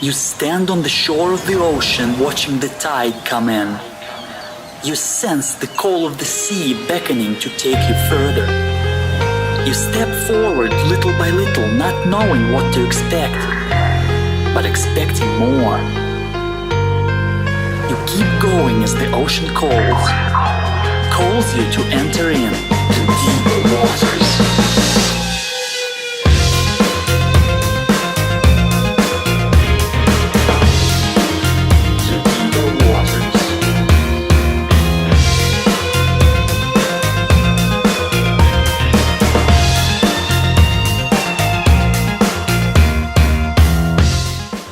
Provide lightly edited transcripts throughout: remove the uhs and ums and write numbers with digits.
You stand on the shore of the ocean watching the tide come in. You sense the call of the sea beckoning to take you further. You step forward little by little, not knowing what to expect, but expecting more. You keep going as the ocean calls you to enter in to deeper waters.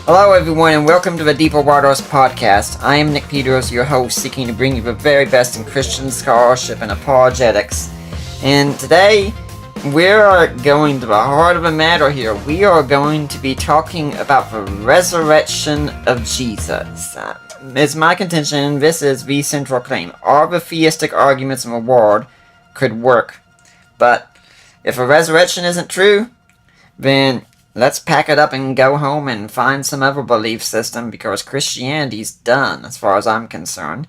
Hello everyone and welcome to the Deeper Waters podcast. I am Nick Peters, your host, seeking to bring you the very best in Christian scholarship and apologetics. And today, we are going to the heart of the matter here. We are going to be talking about the resurrection of Jesus. It's my contention, this is the central claim. All the theistic arguments in the world could work. But if a resurrection isn't true, then let's pack it up and go home and find some other belief system, because Christianity's done as far as I'm concerned.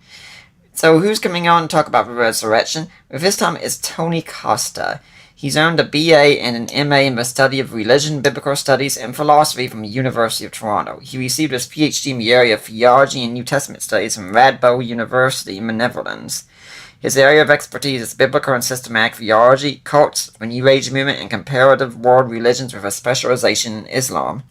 So who's coming on to talk about the resurrection? This time is Tony Costa. He's earned a BA and an MA in the study of religion, biblical studies, and philosophy from the University of Toronto. He received his PhD in the area of theology and New Testament studies from Radboud University in the Netherlands. His area of expertise is biblical and systematic theology, cults, the New Age movement, and comparative world religions with a specialization in Islam.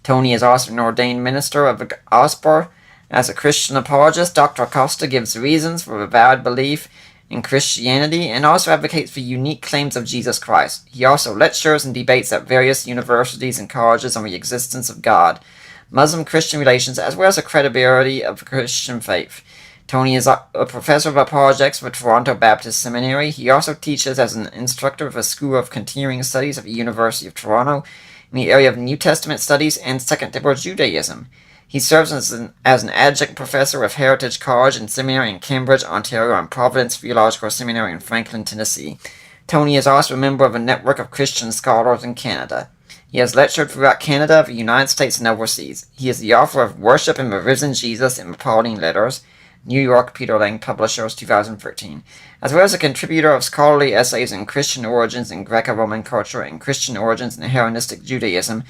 Tony is also an ordained minister of the gospel. As a Christian apologist, Dr. Costa gives reasons for the valid belief in Christianity and also advocates for unique claims of Jesus Christ. He also lectures and debates at various universities and colleges on the existence of God, Muslim-Christian relations, as well as the credibility of the Christian faith. Tony is a professor of apologetics for Toronto Baptist Seminary. He also teaches as an instructor of the School of Continuing Studies at the University of Toronto in the area of New Testament studies and Second Temple Judaism. He serves as an adjunct professor of Heritage College and Seminary in Cambridge, Ontario, and Providence Theological Seminary in Franklin, Tennessee. Tony is also a member of a network of Christian scholars in Canada. He has lectured throughout Canada, the United States, and overseas. He is the author of Worship in the Risen Jesus in the Pauline Letters, New York, Peter Lang Publishers, 2013, as well as a contributor of scholarly essays in Christian origins in Greco-Roman culture and Christian origins in Hellenistic Judaism,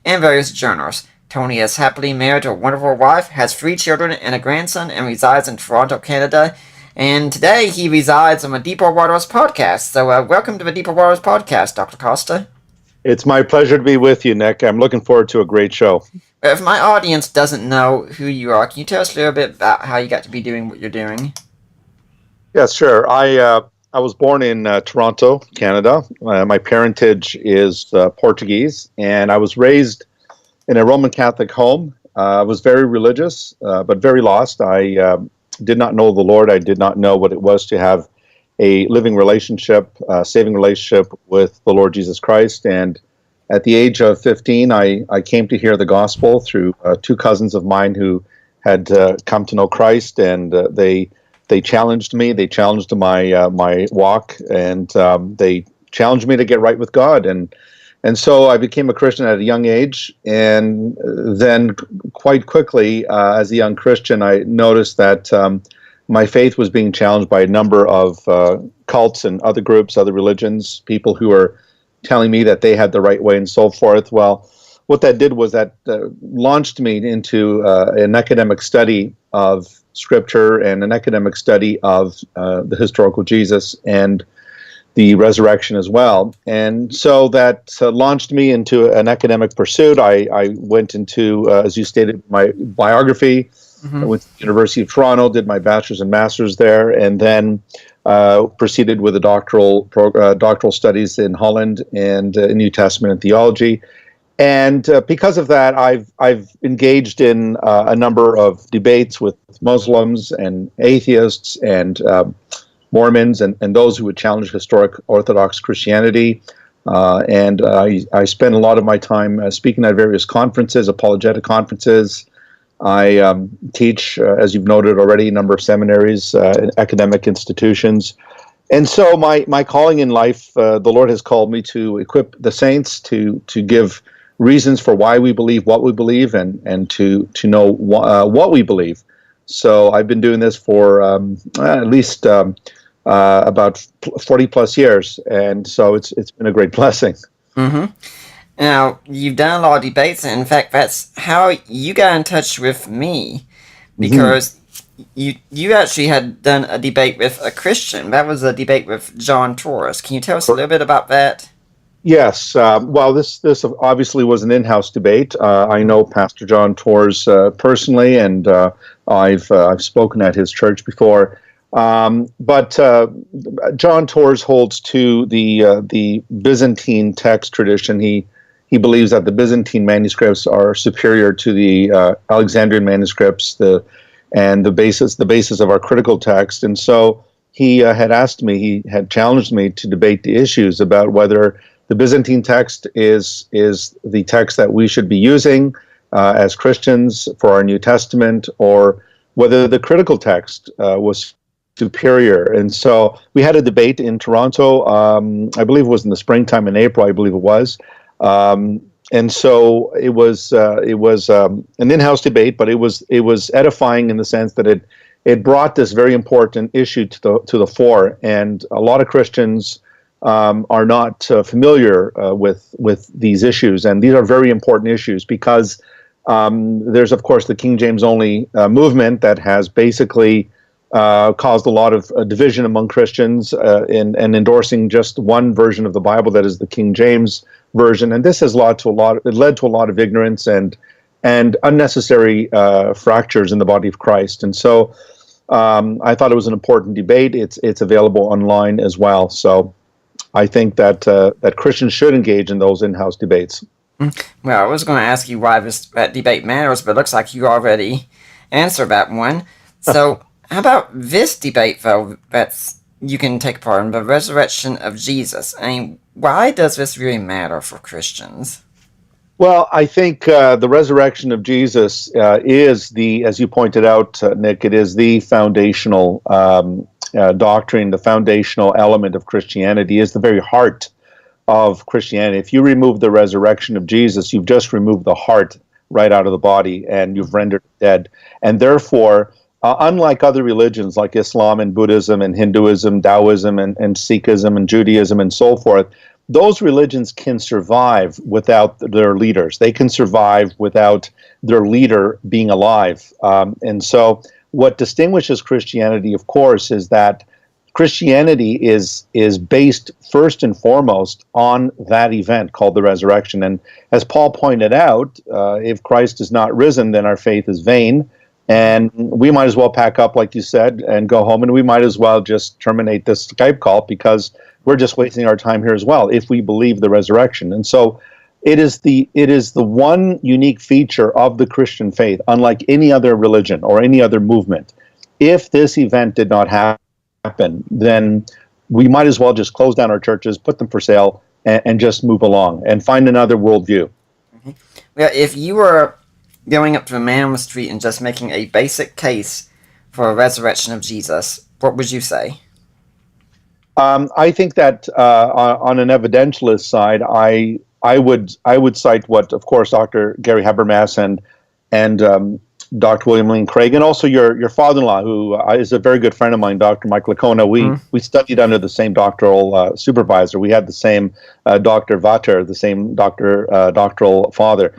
and various journals. Tony is happily married to a wonderful wife, has 3 children and a grandson, and resides in Toronto, Canada. And today he resides on the Deeper Waters podcast. So welcome to the Deeper Waters podcast, Dr. Costa. It's my pleasure to be with you, Nick. I'm looking forward to a great show. If my audience doesn't know who you are, can you tell us a little bit about how you got to be doing what you're doing? Yes, sure. I was born in Toronto, Canada. My parentage is Portuguese, and I was raised in a Roman Catholic home. I was very religious, but very lost. I did not know the Lord. I did not know what it was to have a living relationship, saving relationship with the Lord Jesus Christ. And at the age of 15, I came to hear the gospel through 2 cousins of mine who had come to know Christ, and they challenged me. They challenged my walk, and they challenged me to get right with God. And so I became a Christian at a young age, and then quite quickly, as a young Christian, I noticed that my faith was being challenged by a number of cults and other groups, other religions, people who were telling me that they had the right way and so forth. Well, what that did was that launched me into an academic study of Scripture and an academic study of the historical Jesus and the resurrection as well. And so that launched me into an academic pursuit. I went into, as you stated, my biography. I went to the University of Toronto, did my bachelor's and master's there, and then proceeded with a doctoral studies in Holland and New Testament and theology. And because of that, I've engaged in a number of debates with Muslims and atheists and Mormons and those who would challenge historic Orthodox Christianity. And I spend a lot of my time speaking at various conferences, apologetic conferences. I teach, as you've noted already, a number of seminaries, academic institutions. And so my calling in life, the Lord has called me to equip the saints, to give reasons for why we believe what we believe, and to know what we believe. So I've been doing this for at least about 40 plus years, and so it's been a great blessing. Mm-hmm. Now, you've done a lot of debates, and in fact, that's how you got in touch with me, because you actually had done a debate with a Christian. That was a debate with John Torres. Can you tell us a little bit about that? Yes. Well, this obviously was an in-house debate. I know Pastor John Torres personally, and I've spoken at his church before. But John Torres holds to the Byzantine text tradition. He believes that the Byzantine manuscripts are superior to the Alexandrian manuscripts, the basis of our critical text. And so he had challenged me to debate the issues about whether the Byzantine text is the text that we should be using as Christians for our New Testament, or whether the critical text was superior. And so we had a debate in Toronto. I believe it was in the springtime, in April, I believe it was. And so it was an in-house debate, but it was edifying in the sense that it brought this very important issue to the fore. And a lot of Christians are not familiar with these issues, and these are very important issues because there's, of course, the King James only movement that has basically caused a lot of division among Christians in endorsing just one version of the Bible, that is the King James version, and this has led to a lot of ignorance and unnecessary fractures in the body of Christ. And so I thought it was an important debate. It's available online as well. So I think that Christians should engage in those in-house debates. Well, I was going to ask you why that debate matters, but it looks like you already answered that one. So how about this debate, though, you can take part in, the resurrection of Jesus? I mean, why does this really matter for Christians? Well, I think the resurrection of Jesus is as you pointed out, Nick, it is the foundational doctrine, the foundational element of Christianity, is the very heart of Christianity. If you remove the resurrection of Jesus, you've just removed the heart right out of the body, and you've rendered it dead. And therefore, unlike other religions like Islam and Buddhism and Hinduism, Taoism and Sikhism and Judaism and so forth, those religions can survive without their leaders. They can survive without their leader being alive. And so what distinguishes Christianity, of course, is that Christianity is based first and foremost on that event called the resurrection. And as Paul pointed out, if Christ is not risen, then our faith is vain. And we might as well pack up, like you said, and go home. And we might as well just terminate this Skype call because we're just wasting our time here as well if we believe the resurrection. And so it is the one unique feature of the Christian faith, unlike any other religion or any other movement. If this event did not happen, then we might as well just close down our churches, put them for sale, and just move along and find another worldview. Mm-hmm. Well, if you were going up to a man on the street and just making a basic case for a resurrection of Jesus, what would you say? I think that on an evidentialist side, I would cite what, of course, Dr. Gary Habermas and Dr. William Lane Craig, and also your father-in-law, who is a very good friend of mine, Dr. Mike Lacona. We studied under the same doctoral supervisor. We had the same Dr. Vater, the same doctoral father.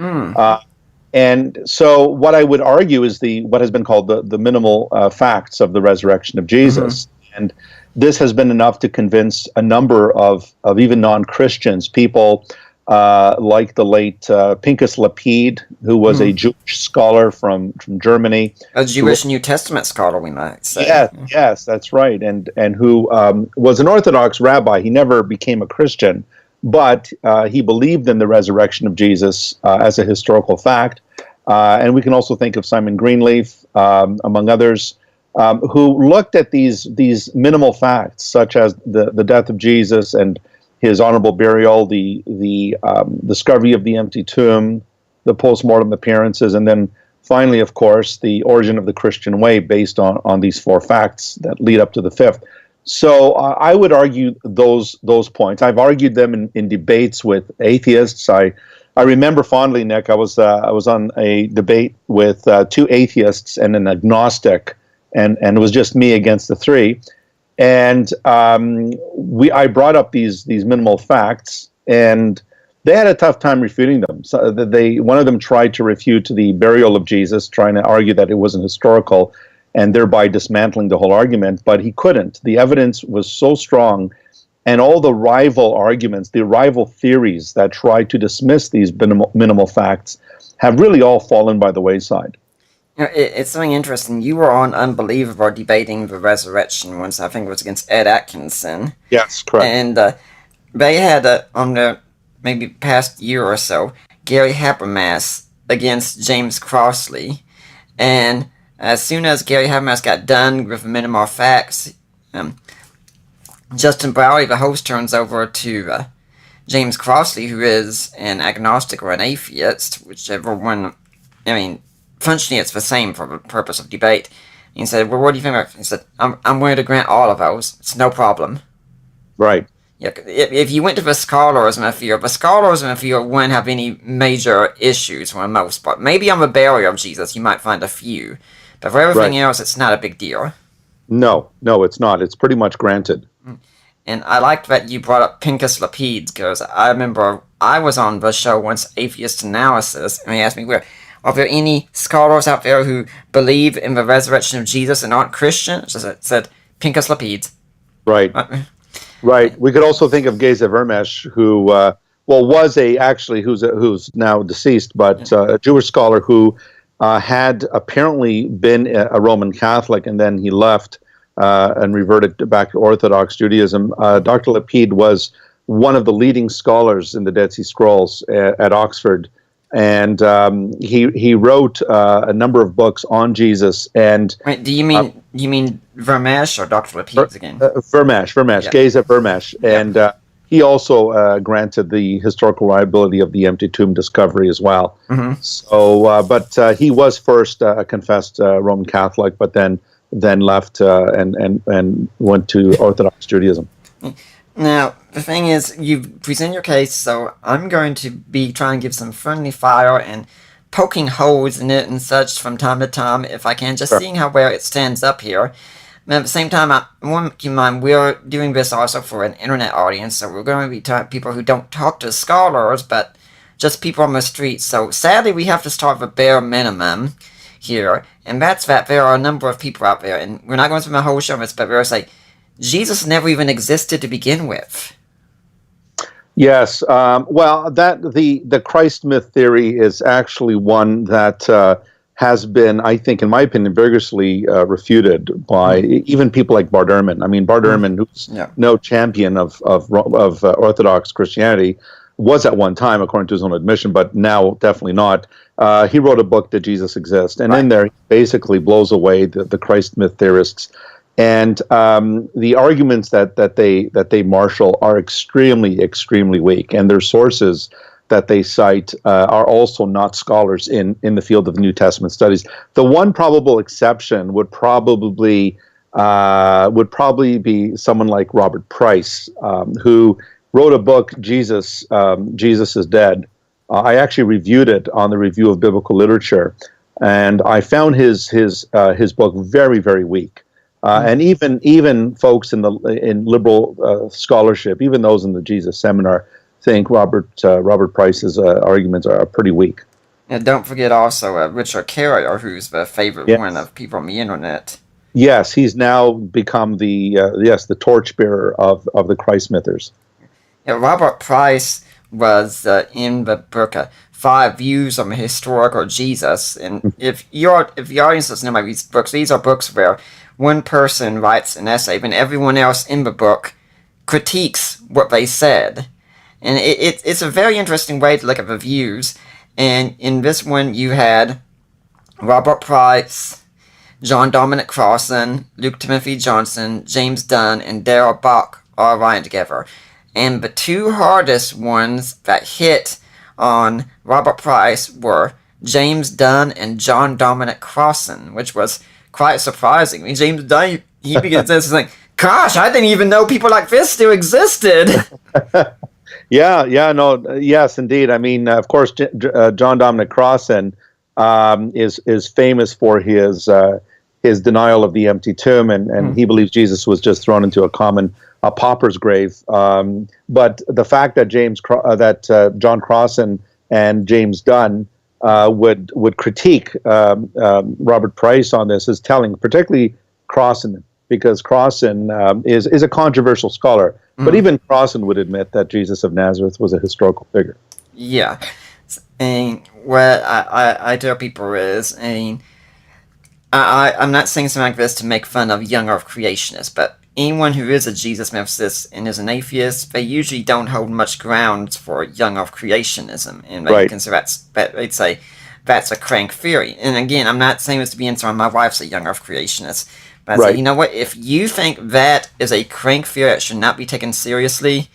And so what I would argue is what has been called the minimal facts of the resurrection of Jesus. And this has been enough to convince a number of even non-Christians, people like the late Pinchas Lapide, who was a Jewish scholar from Germany. A Jewish New Testament scholar, we might say. Yes, that's right. And who was an Orthodox rabbi. He never became a Christian, but he believed in the resurrection of Jesus as a historical fact. And we can also think of Simon Greenleaf, among others, who looked at these minimal facts, such as the death of Jesus and his honorable burial, the discovery of the empty tomb, the post-mortem appearances, and then finally, of course, the origin of the Christian way based on these four facts that lead up to the fifth. So I would argue those points. I've argued them in debates with atheists. I remember fondly, Nick. I was on a debate with two atheists and an agnostic, and it was just me against the three. And I brought up these minimal facts, and they had a tough time refuting them. So one of them tried to refute the burial of Jesus, trying to argue that it wasn't historical, and thereby dismantling the whole argument. But he couldn't. The evidence was so strong, and all the rival arguments, the rival theories that try to dismiss these minimal facts, have really all fallen by the wayside. It's something interesting. You were on Unbelievable debating the resurrection once. I think it was against Ed Atkinson. Yes, correct. And they had, on the maybe past year or so, Gary Habermas against James Crossley. And as soon as Gary Habermas got done with the minimal facts, Justin Browley, the host, turns over to James Crossley, who is an agnostic or an atheist, whichever one. I mean, functionally it's the same for the purpose of debate. And he said, well, what do you think about it? He said, I'm willing to grant all of those. It's no problem. Right. Yeah, if you went to the scholars in the field wouldn't have any major issues for the most part. Maybe on the burial of Jesus you might find a few. But for everything else, it's not a big deal. No, it's not. It's pretty much granted. And I liked that you brought up Pincus Lapide, because I remember I was on the show once, Atheist Analysis, and he asked me, are there any scholars out there who believe in the resurrection of Jesus and aren't Christians? I said, Pincus Lapide. Right. Right. We could also think of Geza Vermesh, who, who's now deceased, but a Jewish scholar who had apparently been a Roman Catholic, and then he left and reverted back to Orthodox Judaism. Dr. Lapide was one of the leading scholars in the Dead Sea Scrolls at Oxford, and he wrote a number of books on Jesus. And wait, do you mean Vermesh or Dr. Lapide again? Vermesh, Yeah. Geza Vermesh, and he also granted the historical reliability of the empty tomb discovery as well. Mm-hmm. So, but he was first a confessed Roman Catholic, but then left and went to Orthodox Judaism. Now, the thing is, you present your case, so I'm going to be trying to give some friendly fire and poking holes in it and such from time to time, if I can, just seeing how well it stands up here. And at the same time, I want to keep in mind, we're doing this also for an internet audience, so we're going to be talking to people who don't talk to scholars, but just people on the street. So sadly, we have to start with a bare minimum here, and that's that there are a number of people out there, and we're not going through the whole show on this, but we're saying Jesus never even existed to begin with. Yes, the Christ myth theory is actually one that has been, I think, in my opinion, vigorously refuted by even people like Bart Ehrman. I mean, Bart Ehrman, who's no champion of Orthodox Christianity, was at one time, according to his own admission, but now definitely not. He wrote a book that Jesus exists, and in there he basically blows away the Christ myth theorists. And the arguments that they marshal are extremely weak, and their sources that they cite are also not scholars in the field of New Testament studies. The one probable exception would probably be someone like Robert Price, who wrote a book, Jesus is Dead. I actually reviewed it on the Review of Biblical Literature, and I found his book very weak. And even folks in liberal scholarship, even those in the Jesus Seminar, think Robert Price's arguments are pretty weak. And don't forget also Richard Carrier, who's the favorite one of people on the internet. Yes, he's now become the torchbearer of the Christ mythers. Yeah, Robert Price was in the book 5 Views on the Historical Jesus, and if the audience doesn't know about these books, these are books where one person writes an essay, and everyone else in the book critiques what they said. And it's a very interesting way to look at the views. And in this one, you had Robert Price, John Dominic Crossan, Luke Timothy Johnson, James Dunn, and Darrell Bock all writing together. And the two hardest ones that hit on Robert Price were James Dunn and John Dominic Crossan, which was quite surprising. I mean, James Dunn, he begins this like, gosh, I didn't even know people like this still existed. Yes, indeed. I mean, of course, John Dominic Crossan is famous for his denial of the empty tomb, and he believes Jesus was just thrown into a pauper's grave. But the fact that John Crossan and James Dunn would critique Robert Price on this is telling, particularly Crossan, because Crossan is a controversial scholar. But even Crossan would admit that Jesus of Nazareth was a historical figure. Yeah. And what I tell people is, I'm not saying something like this to make fun of young Earth creationists, but anyone who is a Jesus mythicist and is an atheist, they usually don't hold much ground for young Earth creationism, and they consider they'd say that's a crank theory. And again, I'm not saying this to be insulting. My wife's a young Earth creationist. But I say, you know what? If you think that is a crank theory that should not be taken seriously,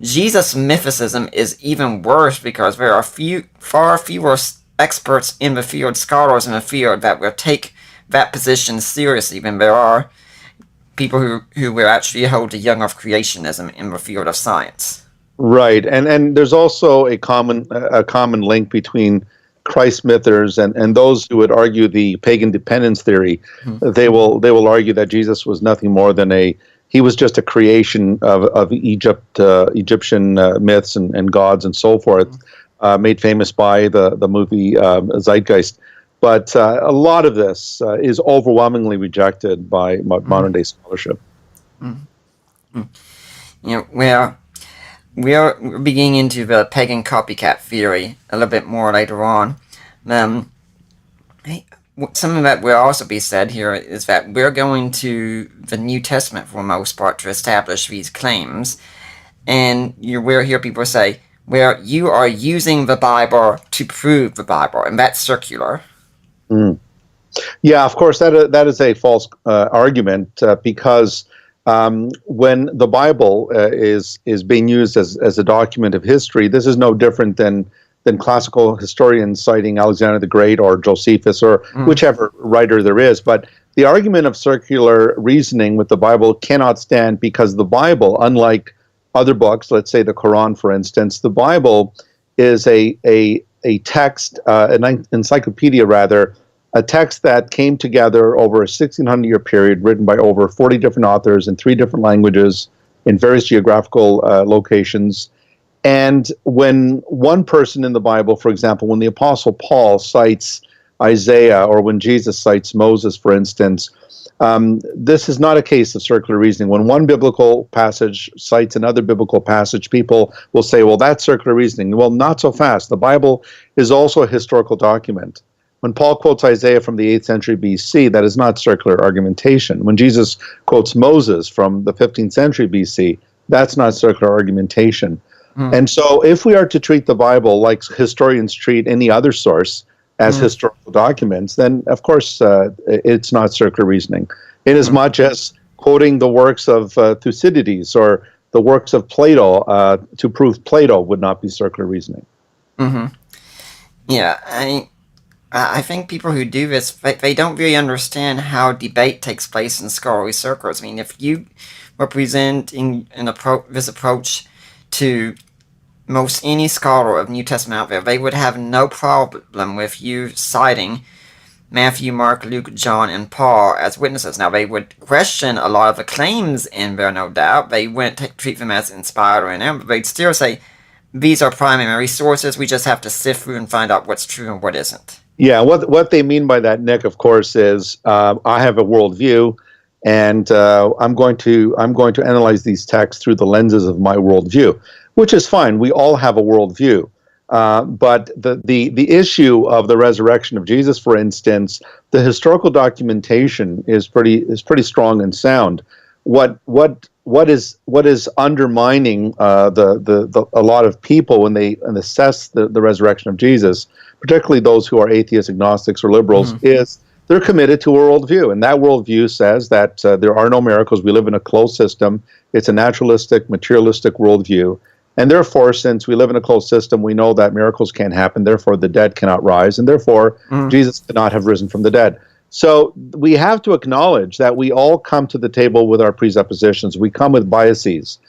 Jesus mythicism is even worse, because there are far fewer experts in the field, scholars in the field, that will take that position seriously than there are people who will actually hold to young Earth creationism in the field of science. Right, and there's also a common link between Christ mythers and those who would argue the pagan dependence theory. They will argue that Jesus was nothing more than he was just a creation of Egyptian myths and gods and so forth, made famous by the movie Zeitgeist. But a lot of this is overwhelmingly rejected by modern day scholarship. We're beginning into the pagan copycat theory a little bit more later on. Something that will also be said here is that we're going to the New Testament for the most part to establish these claims, and we'll hear people say, well, you are using the Bible to prove the Bible, and that's circular. Yeah, of course, that is a false argument, because when the Bible is being used as a document of history, this is no different than classical historians citing Alexander the Great or Josephus or whichever writer there is. But the argument of circular reasoning with the Bible cannot stand, because the Bible, unlike other books, let's say the Quran, for instance, the Bible is a text, an encyclopedia rather, a text that came together over a 1,600-year period, written by over 40 different authors in 3 different languages in various geographical locations. And when one person in the Bible, for example, when the Apostle Paul cites Isaiah, or when Jesus cites Moses, for instance, this is not a case of circular reasoning. When one biblical passage cites another biblical passage, people will say, well, that's circular reasoning. Well, not so fast. The Bible is also a historical document. When Paul quotes Isaiah from the 8th century BC, that is not circular argumentation. When Jesus quotes Moses from the 15th century BC, that's not circular argumentation. And so if we are to treat the Bible like historians treat any other source as historical documents, then of course it's not circular reasoning. Inasmuch as quoting the works of Thucydides or the works of Plato to prove Plato would not be circular reasoning. Yeah, I think people who do this, they don't really understand how debate takes place in scholarly circles. I mean, if you were presenting this approach to most any scholar of New Testament out there, they would have no problem with you citing Matthew, Mark, Luke, John, and Paul as witnesses. Now, they would question a lot of the claims in there, no doubt. They wouldn't treat them as inspired or inerrant, but they'd still say, these are primary sources, we just have to sift through and find out what's true and what isn't. Yeah, what they mean by that, Nick, of course, is I have a worldview, and I'm going to analyze these texts through the lenses of my worldview, which is fine. We all have a worldview, but the issue of the resurrection of Jesus, for instance, the historical documentation is pretty strong and sound. What is undermining a lot of people when they assess the resurrection of Jesus, particularly those who are atheists, agnostics, or liberals, is they're committed to a worldview, and that worldview says that there are no miracles. We live in a closed system. It's a naturalistic, materialistic worldview, and therefore, since we live in a closed system, we know that miracles can't happen. Therefore, the dead cannot rise, and therefore, Jesus could not have risen from the dead. So we have to acknowledge that we all come to the table with our presuppositions. We come with biases.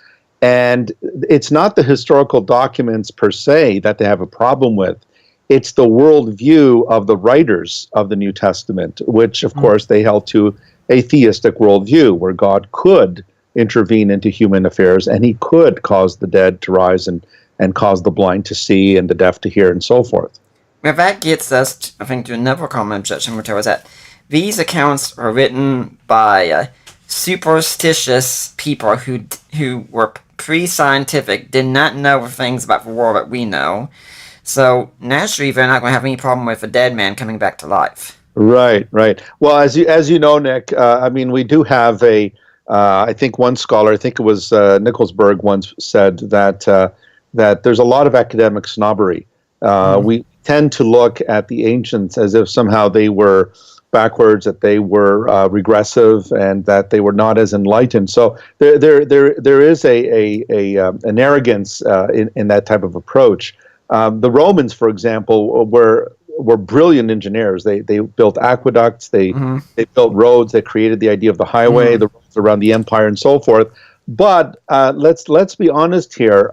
And it's not the historical documents per se that they have a problem with. It's the worldview of the writers of the New Testament, which, of course, they held to a theistic worldview where God could intervene into human affairs and he could cause the dead to rise and cause the blind to see and the deaf to hear and so forth. Well, that gets us, I think, to another common objection, which was that these accounts were written by superstitious people who were pre-scientific, did not know things about the world that we know. So naturally, they're not going to have any problem with a dead man coming back to life. Right, right. Well, as you know, Nick, I mean, we do have I think one scholar, I think it was Nicholsberg, once said that that there's a lot of academic snobbery. We tend to look at the ancients as if somehow they were backwards, that they were regressive, and that they were not as enlightened. So there is an arrogance in that type of approach. The Romans, for example, were brilliant engineers. They built aqueducts, they built roads, they created the idea of the highway, the roads around the empire, and so forth. But let's be honest here.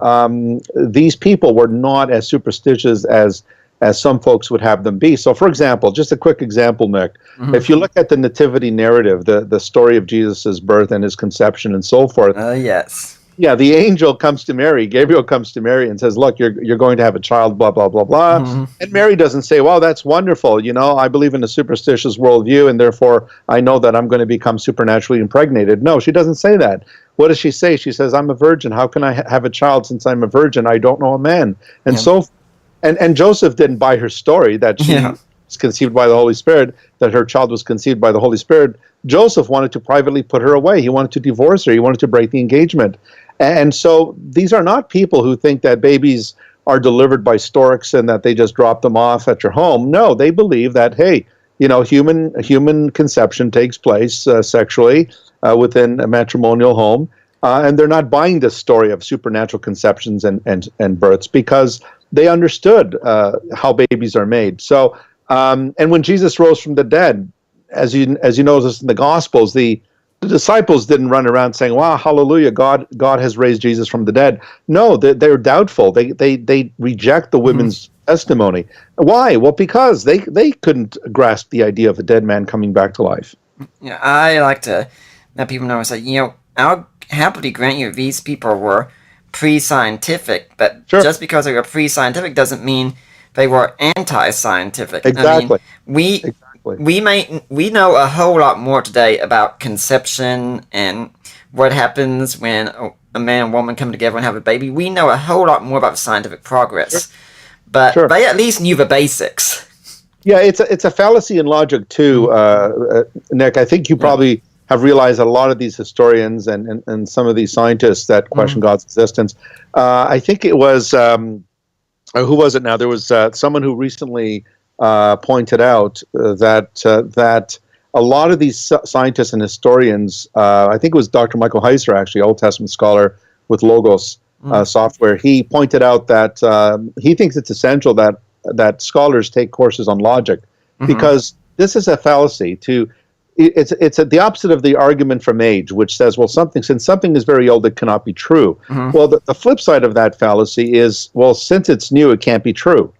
These people were not as superstitious as some folks would have them be. So, for example, just a quick example, Nick, if you look at the nativity narrative, the story of Jesus' birth and his conception and so forth. Yes. Yeah, the angel comes to Mary, Gabriel comes to Mary and says, look, you're going to have a child, blah, blah, blah, blah. And Mary doesn't say, well, that's wonderful. You know, I believe in a superstitious worldview, and therefore I know that I'm going to become supernaturally impregnated. No, she doesn't say that. What does she say? She says, I'm a virgin. How can I have a child since I'm a virgin? I don't know a man. And and Joseph didn't buy her story that she was conceived by the Holy Spirit, that her child was conceived by the Holy Spirit. Joseph wanted to privately put her away. He wanted to divorce her. He wanted to break the engagement. And so these are not people who think that babies are delivered by storks and that they just drop them off at your home. No, they believe that, hey, you know, human conception takes place sexually within a matrimonial home. And they're not buying this story of supernatural conceptions and births because they understood how babies are made. So, and when Jesus rose from the dead, as you notice in the Gospels, the disciples didn't run around saying, wow, hallelujah, God has raised Jesus from the dead. No, they're doubtful. They reject the women's testimony. Why? Well, because they couldn't grasp the idea of a dead man coming back to life. Yeah, I like to let people know, say, you know, I'll happily grant you these people were pre-scientific, but just because they were pre-scientific doesn't mean they were anti-scientific. Exactly. I mean, we know a whole lot more today about conception and what happens when a man and woman come together and have a baby. We know a whole lot more about scientific progress, but they at least knew the basics. Yeah, it's a fallacy in logic too, Nick. I think you probably have realized that a lot of these historians and some of these scientists that question God's existence. I think it was who was it now? There was someone who recently pointed out that a lot of these scientists and historians, I think it was Dr. Michael Heiser, actually, Old Testament scholar with Logos software, he pointed out that he thinks it's essential that scholars take courses on logic because this is a fallacy. It's the opposite of the argument from age, which says, well, since something is very old, it cannot be true. Well, the flip side of that fallacy is, well, since it's new, it can't be true.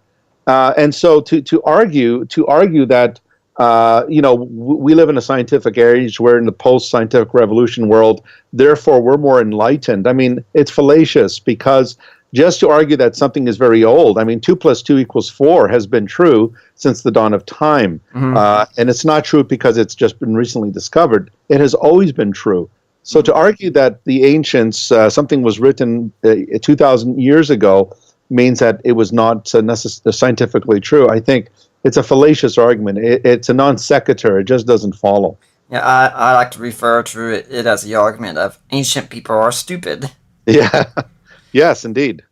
And so to argue that we live in a scientific age, we're in the post-scientific revolution world, therefore we're more enlightened. I mean, it's fallacious because just to argue that something is very old, I mean, 2 + 2 = 4 has been true since the dawn of time. And it's not true because it's just been recently discovered. It has always been true. So to argue that the ancients, something was written 2,000 years ago, means that it was not scientifically true. I think it's a fallacious argument. It's a non sequitur. It just doesn't follow. Yeah, I like to refer to it as the argument of ancient people are stupid. Yeah. Yes, indeed.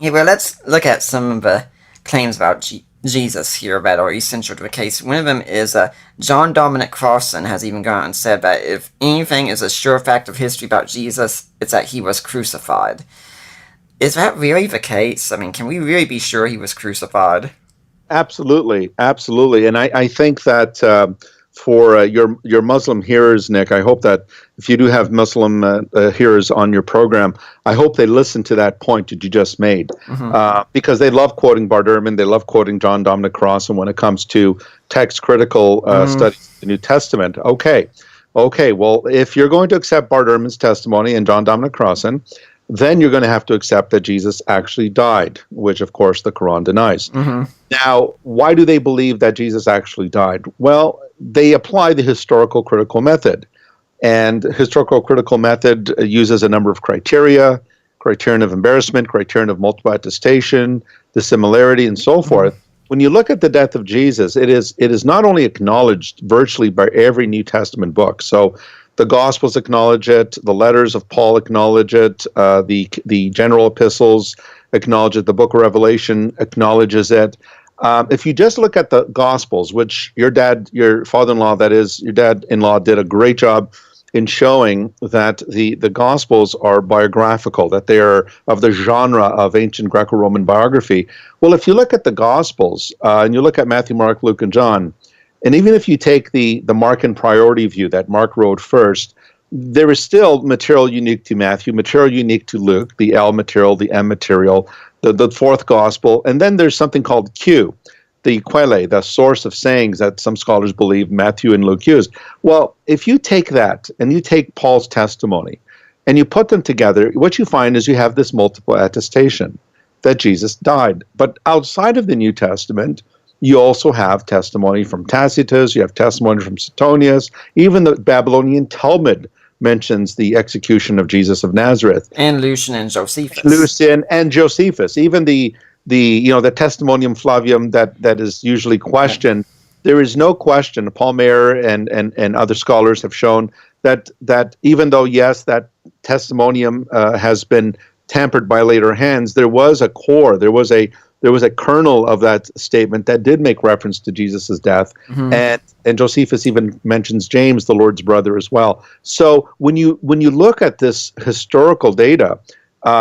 Yeah, well, let's look at some of the claims about Jesus here that are essential to the case. One of them is John Dominic Crossan has even gone and said that if anything is a sure fact of history about Jesus, it's that he was crucified. Is that really the case? I mean, can we really be sure he was crucified? Absolutely, absolutely. And I think that for your Muslim hearers, Nick, I hope that if you do have Muslim hearers on your program, I hope they listen to that point that you just made, because they love quoting Bart Ehrman, they love quoting John Dominic Crossan when it comes to text critical studies of the New Testament. Okay. Well, if you're going to accept Bart Ehrman's testimony and John Dominic Crossan, then you're going to have to accept that Jesus actually died, which, of course, the Quran denies. Now, why do they believe that Jesus actually died? Well, they apply the historical critical method. And historical critical method uses a number of criteria: criterion of embarrassment, criterion of multiple attestation, the similarity, and so forth. When you look at the death of Jesus, it is not only acknowledged virtually by every New Testament book. So the Gospels acknowledge it, the letters of Paul acknowledge it, the general epistles acknowledge it, the book of Revelation acknowledges it. If you just look at the Gospels, which your father-in-law, that is, your dad-in-law, did a great job in showing that the Gospels are biographical, that they are of the genre of ancient Greco-Roman biography. Well, if you look at the Gospels, and you look at Matthew, Mark, Luke, and John, and even if you take the Markan priority view that Mark wrote first, there is still material unique to Matthew, material unique to Luke, the L material, the M material, the fourth gospel, and then there's something called Q, the quelle, the source of sayings that some scholars believe Matthew and Luke used. Well, if you take that and you take Paul's testimony and you put them together, what you find is you have this multiple attestation that Jesus died. But outside of the New Testament, you also have testimony from Tacitus, you have testimony from Suetonius, even the Babylonian Talmud mentions the execution of Jesus of Nazareth. And Lucian and Josephus. Even the Testimonium Flavium that is usually questioned. There is no question. Paul Mayer and other scholars have shown that even though, yes, that Testimonium has been tampered by later hands, there was a core, there was a kernel of that statement that did make reference to Jesus' death. And Josephus even mentions James, the Lord's brother, as well. So when you look at this historical data,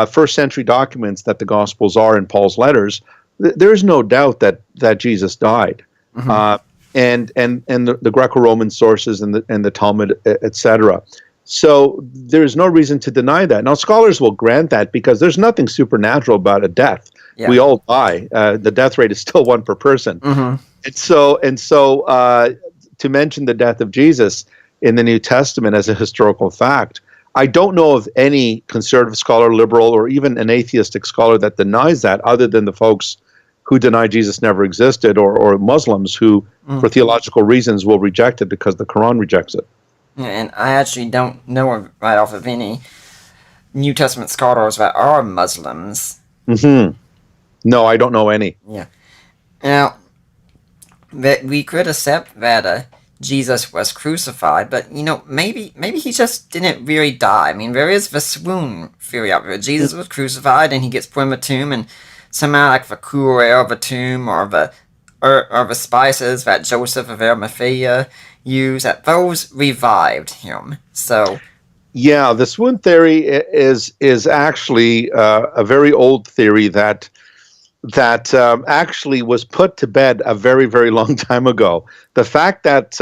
first century documents that the Gospels are in Paul's letters, there is no doubt that Jesus died. And the Greco-Roman sources and the Talmud, etc. So there's no reason to deny that. Now, scholars will grant that because there's nothing supernatural about a death. Yeah. We all die. The death rate is still one per person. And so to mention the death of Jesus in the New Testament as a historical fact, I don't know of any conservative scholar, liberal, or even an atheistic scholar that denies that, other than the folks who deny Jesus never existed, or Muslims who, for theological reasons, will reject it because the Quran rejects it. Yeah, and I actually don't know right off of any New Testament scholars that are Muslims. No, I don't know any. Yeah. Now, that we could accept that Jesus was crucified, but, maybe he just didn't really die. I mean, there is the swoon theory out there. Jesus was crucified, and he gets put in the tomb, and somehow, like, the cool air of the tomb, or the spices that Joseph of Arimathea used, that those revived him. So... yeah, the swoon theory is actually a very old theory that actually was put to bed a very, very long time ago. The fact that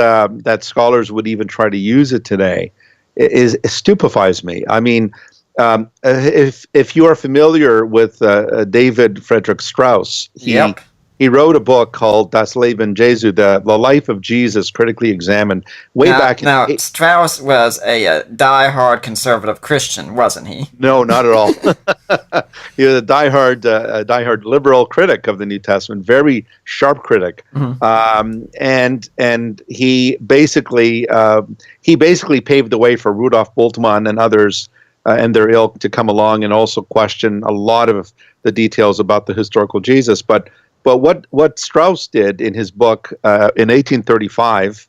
scholars would even try to use it today stupefies me. I mean, if you are familiar with David Friedrich Strauss, he wrote a book called Das Leben Jesu, the Life of Jesus, critically examined, back in... Now, Strauss was a die-hard conservative Christian, wasn't he? No, not at all. He was a die-hard liberal critic of the New Testament, very sharp critic. And he basically paved the way for Rudolf Bultmann and others and their ilk to come along and also question a lot of the details about the historical Jesus. But what Strauss did in his book in 1835,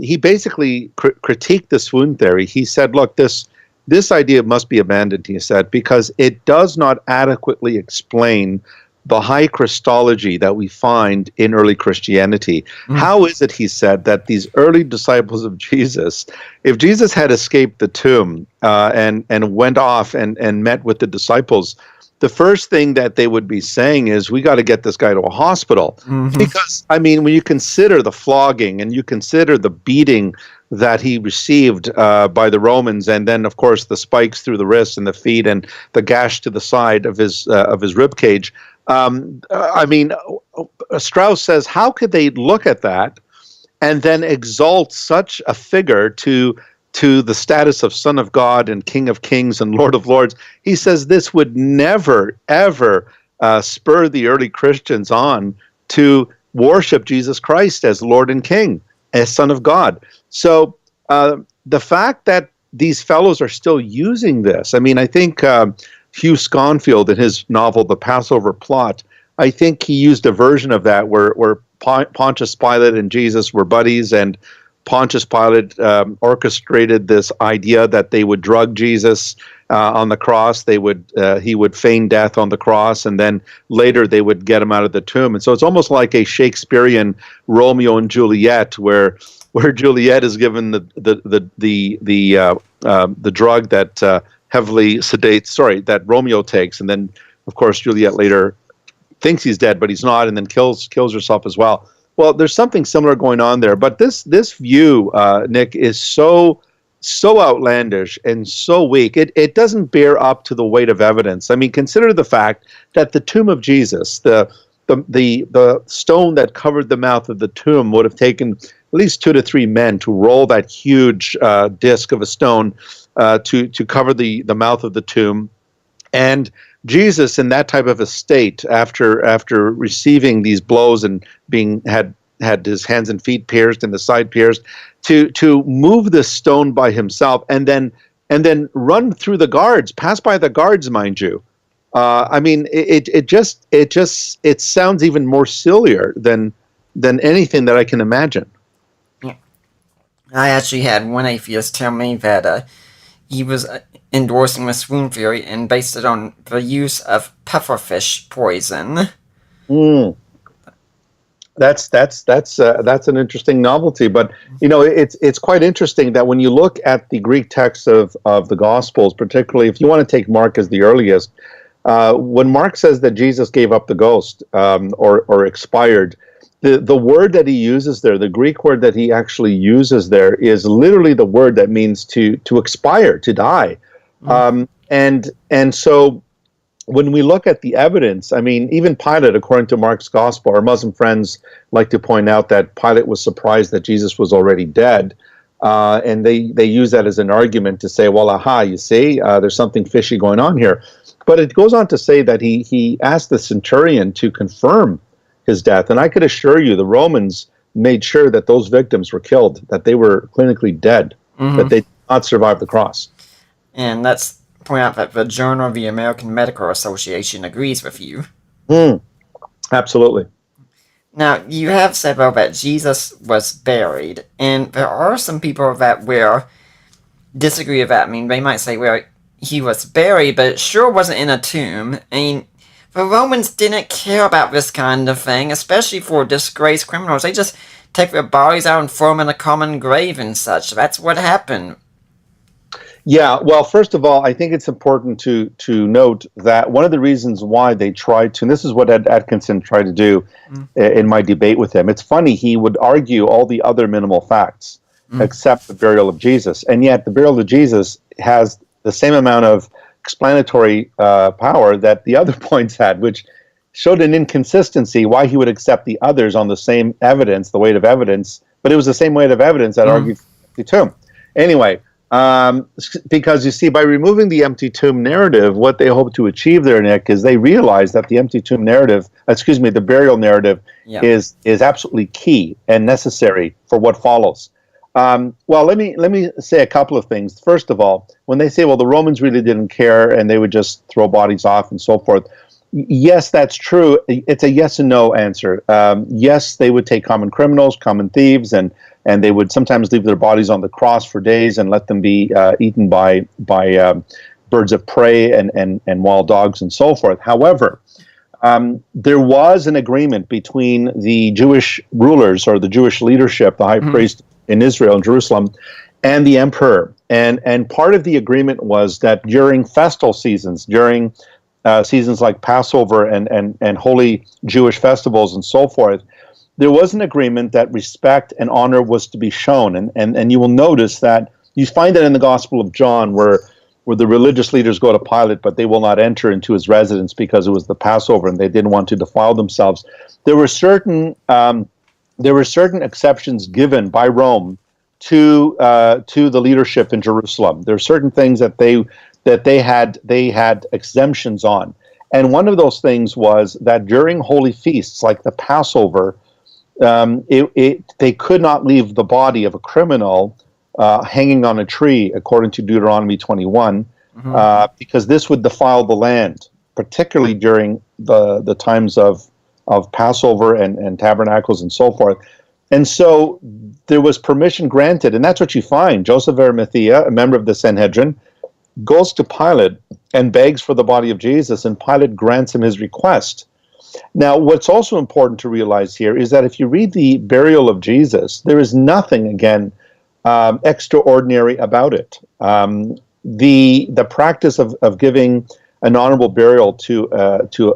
he basically critiqued the swoon theory. He said, look, this idea must be abandoned, he said, because it does not adequately explain the high Christology that we find in early Christianity. How is it, he said, that these early disciples of Jesus, if Jesus had escaped the tomb and went off and met with the disciples, the first thing that they would be saying is, we got to get this guy to a hospital. Because, I mean, when you consider the flogging and you consider the beating that he received by the Romans, and then, of course, the spikes through the wrists and the feet and the gash to the side of his rib cage. I mean, Strauss says, how could they look at that and then exalt such a figure to the status of Son of God and King of Kings and Lord of Lords? He says this would never, ever spur the early Christians on to worship Jesus Christ as Lord and King, as Son of God. So the fact that these fellows are still using this, I mean, I think Hugh Sconfield in his novel, The Passover Plot, I think he used a version of that where Pontius Pilate and Jesus were buddies, and Pontius Pilate orchestrated this idea that they would drug Jesus on the cross. He would feign death on the cross, and then later they would get him out of the tomb. And so it's almost like a Shakespearean Romeo and Juliet, where Juliet is given the drug that heavily sedates, that Romeo takes, and then of course Juliet later thinks he's dead, but he's not, and then kills herself as well. Well, there's something similar going on there, but this view, Nick, is so outlandish and so weak. It doesn't bear up to the weight of evidence. I mean, consider the fact that the tomb of Jesus, the stone that covered the mouth of the tomb, would have taken at least 2 to 3 men to roll that huge disc of a stone to cover the mouth of the tomb. And Jesus, in that type of a state, after receiving these blows and had his hands and feet pierced and the side pierced, to move the stone by himself and then run through the guards, pass by the guards, mind you. I mean, it sounds even more sillier than anything that I can imagine. Yeah. I actually had one atheist tell me that he was endorsing the swoon theory and based it on the use of pufferfish poison. That's an interesting novelty, but it's quite interesting that when you look at the Greek text of the Gospels, particularly if you want to take Mark as the earliest, when Mark says that Jesus gave up the ghost or expired, the word that he uses there, the Greek word that he actually uses there, is literally the word that means to expire, to die. And so when we look at the evidence, I mean, even Pilate, according to Mark's gospel, our Muslim friends like to point out that Pilate was surprised that Jesus was already dead. And they use that as an argument to say, well, aha, you see, there's something fishy going on here. But it goes on to say that he asked the centurion to confirm his death. And I could assure you the Romans made sure that those victims were killed, that they were clinically dead, that they did not survive the cross. And let's point out that the Journal of the American Medical Association agrees with you. Absolutely. Now, you have said, though, that Jesus was buried, and there are some people that will disagree with that. I mean, they might say, well, he was buried, but it sure wasn't in a tomb. I mean, the Romans didn't care about this kind of thing, especially for disgraced criminals. They just take their bodies out and throw them in a common grave and such. That's what happened. Yeah, well, first of all, I think it's important to note that one of the reasons why they tried to, and this is what Ed Atkinson tried to do in my debate with him. It's funny, he would argue all the other minimal facts except the burial of Jesus. And yet the burial of Jesus has the same amount of explanatory power that the other points had, which showed an inconsistency why he would accept the others on the same evidence, the weight of evidence, but it was the same weight of evidence that argued for the tomb. Anyway, because you see, by removing the empty tomb narrative, what they hope to achieve there, Nick, is they realize that the empty tomb narrative, the burial narrative, is absolutely key and necessary for what follows. Well, let me say a couple of things. First of all, when they say, well, the Romans really didn't care and they would just throw bodies off and so forth, yes, that's true. It's a yes and no answer. Yes, they would take common criminals, common thieves, and they would sometimes leave their bodies on the cross for days and let them be eaten by birds of prey and wild dogs and so forth. However, there was an agreement between the Jewish rulers or the Jewish leadership, the high priest in Israel and Jerusalem, and the emperor. And part of the agreement was that during festal seasons, during seasons like Passover and holy Jewish festivals and so forth, there was an agreement that respect and honor was to be shown. And you will notice that you find that in the Gospel of John where the religious leaders go to Pilate, but they will not enter into his residence because it was the Passover and they didn't want to defile themselves. There were certain exceptions given by Rome to the leadership in Jerusalem. There are certain things that they had exemptions on, and one of those things was that during holy feasts like the Passover, they could not leave the body of a criminal hanging on a tree, according to Deuteronomy 21, because this would defile the land, particularly during the times of Passover and tabernacles and so forth. And so there was permission granted, and that's what you find. Joseph of Arimathea, a member of the Sanhedrin, goes to Pilate and begs for the body of Jesus, and Pilate grants him his request. Now, what's also important to realize here is that if you read the burial of Jesus, there is nothing, again, extraordinary about it. The practice of giving an honorable burial to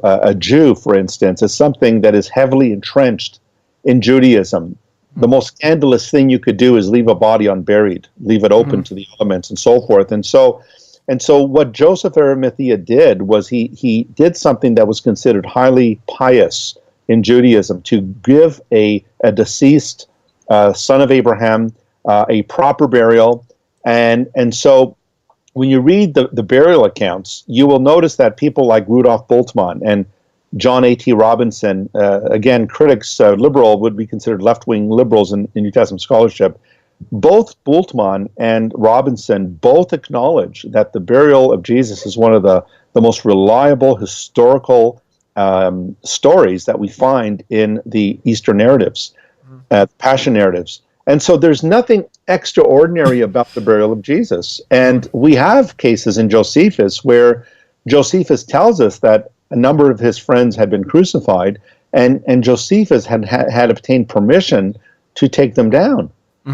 a Jew, for instance, is something that is heavily entrenched in Judaism. The most scandalous thing you could do is leave a body unburied, leave it open to the elements and so forth. And so what Joseph of Arimathea did was he did something that was considered highly pious in Judaism, to give a deceased son of Abraham a proper burial. And so when you read the burial accounts, you will notice that people like Rudolf Bultmann and John A.T. Robinson, again, critics, liberal, would be considered left-wing liberals in New Testament scholarship. Both Bultmann and Robinson both acknowledge that the burial of Jesus is one of the most reliable historical stories that we find in the Eastern narratives, Passion narratives. And so there's nothing extraordinary about the burial of Jesus. And we have cases in Josephus where Josephus tells us that a number of his friends had been crucified, and Josephus had obtained permission to take them down.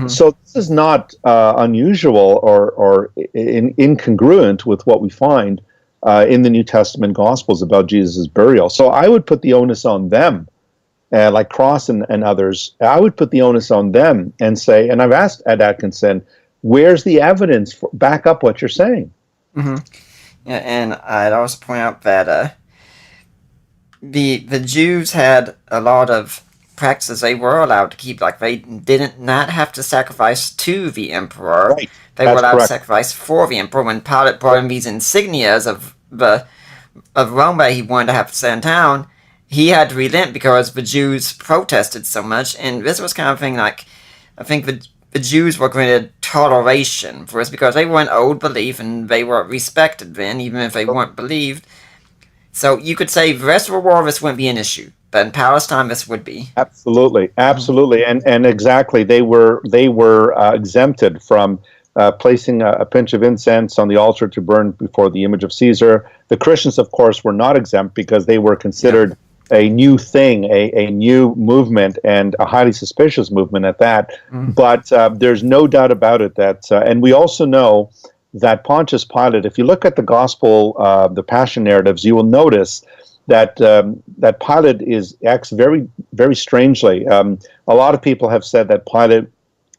So this is not unusual or incongruent with what we find in the New Testament Gospels about Jesus' burial. So I would put the onus on them, like Cross and others. I would put the onus on them and say, and I've asked Ed Atkinson, where's the evidence for back up what you're saying? Yeah, and I'd also point out that the Jews had a lot of practices they were allowed to keep. Like, they didn't not have to sacrifice to the emperor. Right. They were allowed to sacrifice for the emperor. When Pilate brought him these insignias of Rome that he wanted to have sent down, he had to relent because the Jews protested so much. And this was kind of thing like, I think the Jews were granted toleration for us because they were in old belief and they were respected then, even if they weren't believed. So you could say the rest of the war, this wouldn't be an issue, but in Palestine, this would be. Absolutely, and exactly, they were exempted from placing a pinch of incense on the altar to burn before the image of Caesar. The Christians, of course, were not exempt because they were considered a new thing, a new movement, and a highly suspicious movement at that. But there's no doubt about it that, and we also know that Pontius Pilate, if you look at the gospel, the Passion narratives, you will notice that that Pilate acts very, very strangely. A lot of people have said that Pilate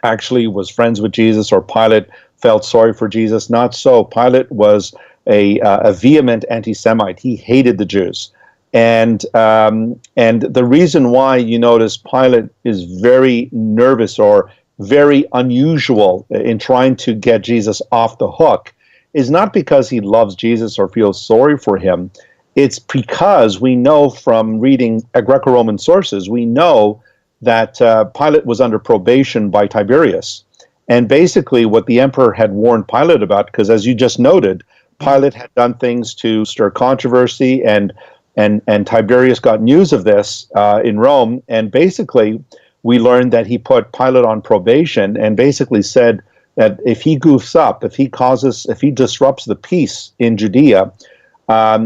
actually was friends with Jesus, or Pilate felt sorry for Jesus. Not so. Pilate was a vehement anti-Semite. He hated the Jews. And the reason why you notice Pilate is very nervous or very unusual in trying to get Jesus off the hook is not because he loves Jesus or feels sorry for him. It's because we know from reading Greco-Roman sources, we know that Pilate was under probation by Tiberius. And basically what the emperor had warned Pilate about, because as you just noted, Pilate had done things to stir controversy, and Tiberius got news of this in Rome, and basically we learned that he put Pilate on probation and basically said that if he goofs up, if he disrupts the peace in Judea,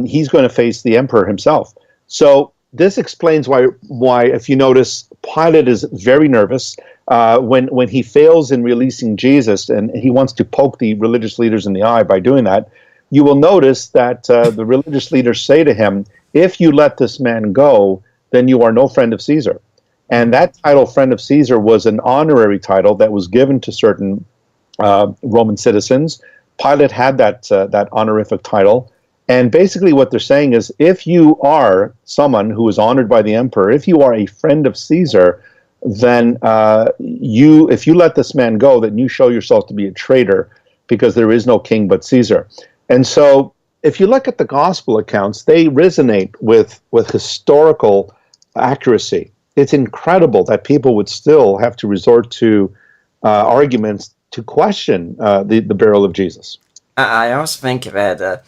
he's going to face the emperor himself. So this explains why, if you notice, Pilate is very nervous when he fails in releasing Jesus, and he wants to poke the religious leaders in the eye by doing that. you will notice that the religious leaders say to him, if you let this man go, then you are no friend of Caesar. And that title, friend of Caesar, was an honorary title that was given to certain Roman citizens. Pilate had that honorific title. And basically what they're saying is, if you are someone who is honored by the emperor, if you are a friend of Caesar, then if you let this man go, then you show yourself to be a traitor, because there is no king but Caesar. And so if you look at the gospel accounts, they resonate with historical accuracy. It's incredible that people would still have to resort to arguments to question the burial of Jesus. I also think that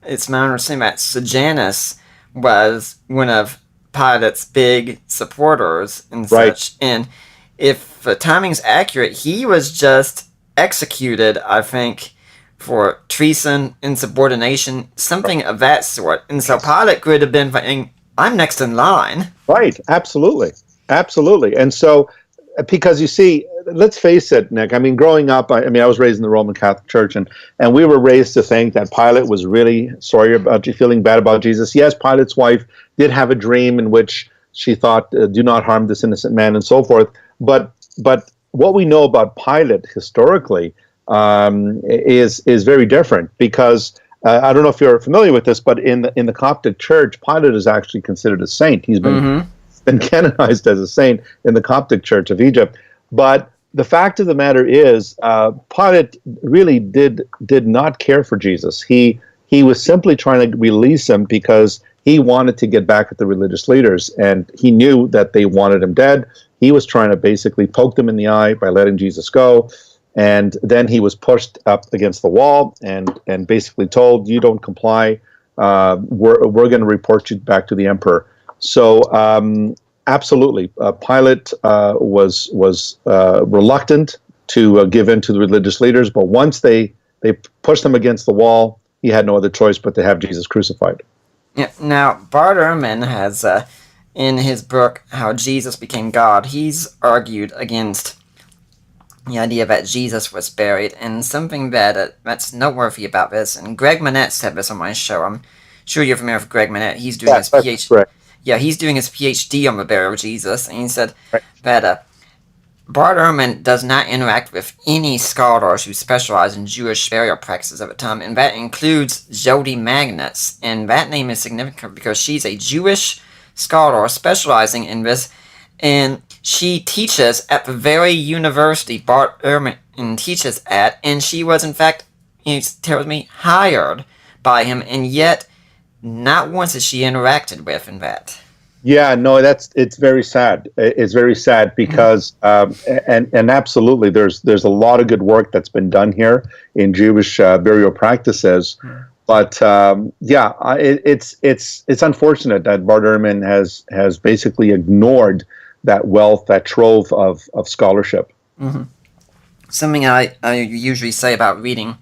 it's my understanding that Sejanus was one of Pilate's big supporters and Right. such. And if the timing's accurate, he was just executed, I think, for treason, insubordination, something of that sort. And so Pilate could have been thinking, I'm next in line. Right, absolutely. Absolutely. And so, because you see, let's face it, Nick, I mean, growing up, I was raised in the Roman Catholic Church, and we were raised to think that Pilate was really sorry about, feeling bad about Jesus. Yes, Pilate's wife did have a dream in which she thought, do not harm this innocent man, and so forth. But what we know about Pilate historically is very different, because I don't know if you're familiar with this, but in the Coptic Church, Pilate is actually considered a saint. He's been canonized as a saint in the Coptic Church of Egypt. But the fact of the matter is, Pilate really did not care for Jesus. He was simply trying to release him because he wanted to get back at the religious leaders, and he knew that they wanted him dead. He was trying to basically poke them in the eye by letting Jesus go. And then he was pushed up against the wall and basically told, you don't comply, we're going to report you back to the emperor. So absolutely, Pilate was reluctant to give in to the religious leaders, but once they pushed him against the wall, he had no other choice but to have Jesus crucified. Yeah. Now, Bart Ehrman has, in his book, How Jesus Became God, he's argued against the idea that Jesus was buried, and something that's noteworthy about this, and Greg Manette said this on my show. I'm sure you're familiar with Greg Manette. He's doing his PhD. Right. Yeah, he's doing his PhD on the burial of Jesus, and he said Right. that Bart Ehrman does not interact with any scholars who specialize in Jewish burial practices at the time, and that includes Jody Magnus, and that name is significant because she's a Jewish scholar specializing in this, and she teaches at the very university Bart Ehrman teaches at, and she was, in fact, he tells me, hired by him, and yet not once has she interacted with in that. Yeah, no, it's very sad. It's very sad because, and absolutely, there's a lot of good work that's been done here in Jewish burial practices. But it's unfortunate that Bart Ehrman has basically ignored that wealth, that trove of scholarship. Mm-hmm. Something I usually say about reading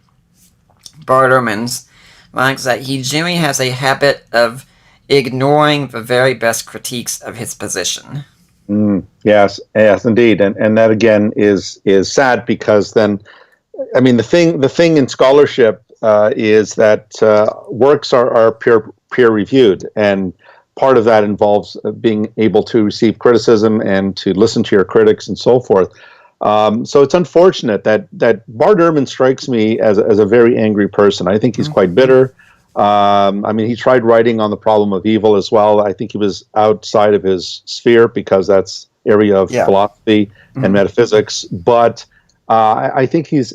Bart Ehrman's is that he generally has a habit of ignoring the very best critiques of his position. Yes, indeed, and that again is sad, because then, I mean, the thing in scholarship is that works are peer reviewed, and part of that involves being able to receive criticism and to listen to your critics and so forth. So it's unfortunate that Bart Ehrman strikes me as a very angry person. I think he's quite bitter. I mean, he tried writing on the problem of evil as well. I think he was outside of his sphere, because that's area of philosophy and metaphysics. But I think he's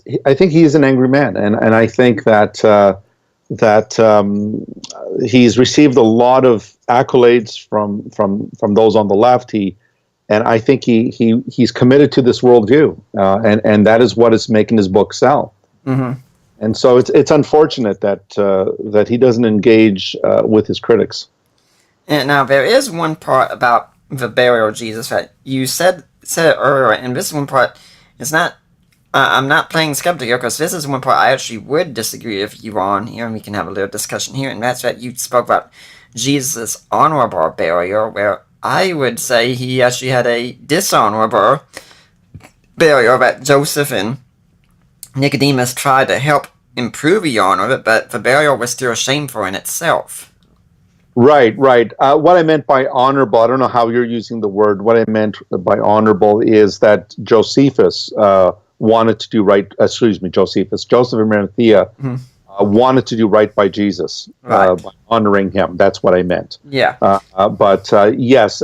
an angry man, and I think that he's received a lot of accolades from those on the left. And I think he's committed to this worldview, and that is what is making his book sell. Mm-hmm. And so it's unfortunate that he doesn't engage with his critics. And now there is one part about the burial of Jesus that you said it earlier, and this one part is not. I'm not playing skeptic here, because this is one part I actually would disagree with you on here, and we can have a little discussion here. And that's that you spoke about Jesus' honorable burial, where I would say he actually had a dishonorable burial, that Joseph and Nicodemus tried to help improve the honor of it, but the burial was still shameful in itself. Right, right. What I meant by honorable, I don't know how you're using the word. What I meant by honorable is that Josephus wanted to do right. Joseph of Arimathea wanted to do right by Jesus, Right. by honoring him. That's what I meant. Yeah. But yes,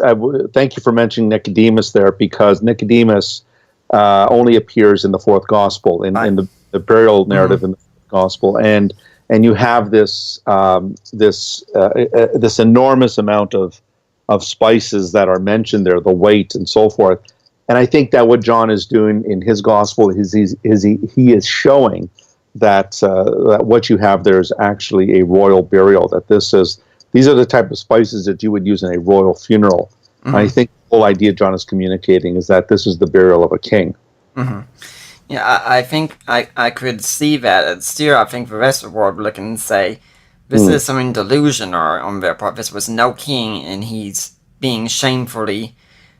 thank you for mentioning Nicodemus there, because Nicodemus only appears in the fourth gospel, in the burial narrative in the fourth gospel, and you have this this enormous amount of spices that are mentioned there, the weight and so forth. And I think that what John is doing in his gospel is he is showing that that what you have there is actually a royal burial. That these are the type of spices that you would use in a royal funeral. I think the whole idea John is communicating is that this is the burial of a king. Yeah, I think I could see that. And still, I think the rest of the world would look and say, this is something delusional on their part. This was no king, and he's being shamefully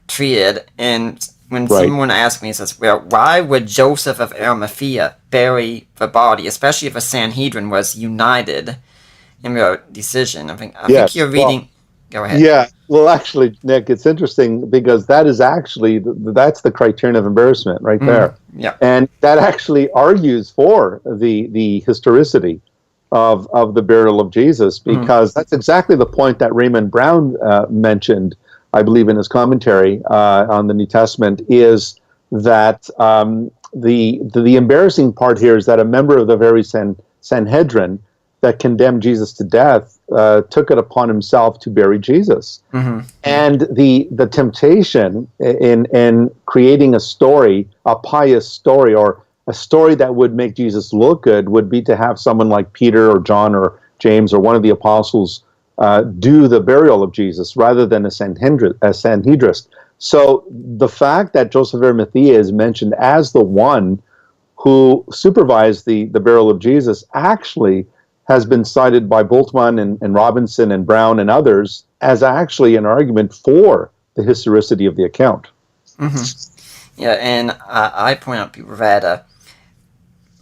treated. And when someone asks me, says, well, why would Joseph of Arimathea bury the body, especially if the Sanhedrin was united in their decision? I think you're reading... Go ahead. Yeah, well, actually, Nick, it's interesting because that is actually, that's the criterion of embarrassment right there. Yeah. And that actually argues for the historicity of the burial of Jesus, because that's exactly the point that Raymond Brown mentioned, I believe, in his commentary on the New Testament, is that the embarrassing part here is that a member of the very Sanhedrin that condemned Jesus to death took it upon himself to bury Jesus. And the temptation in creating a story, a pious story, or a story that would make Jesus look good, would be to have someone like Peter or John or James or one of the apostles do the burial of Jesus rather than a Sanhedrist. So the fact that Joseph of Arimathea is mentioned as the one who supervised the burial of Jesus actually has been cited by Bultmann and Robinson and Brown and others as actually an argument for the historicity of the account. Yeah, and I point out people that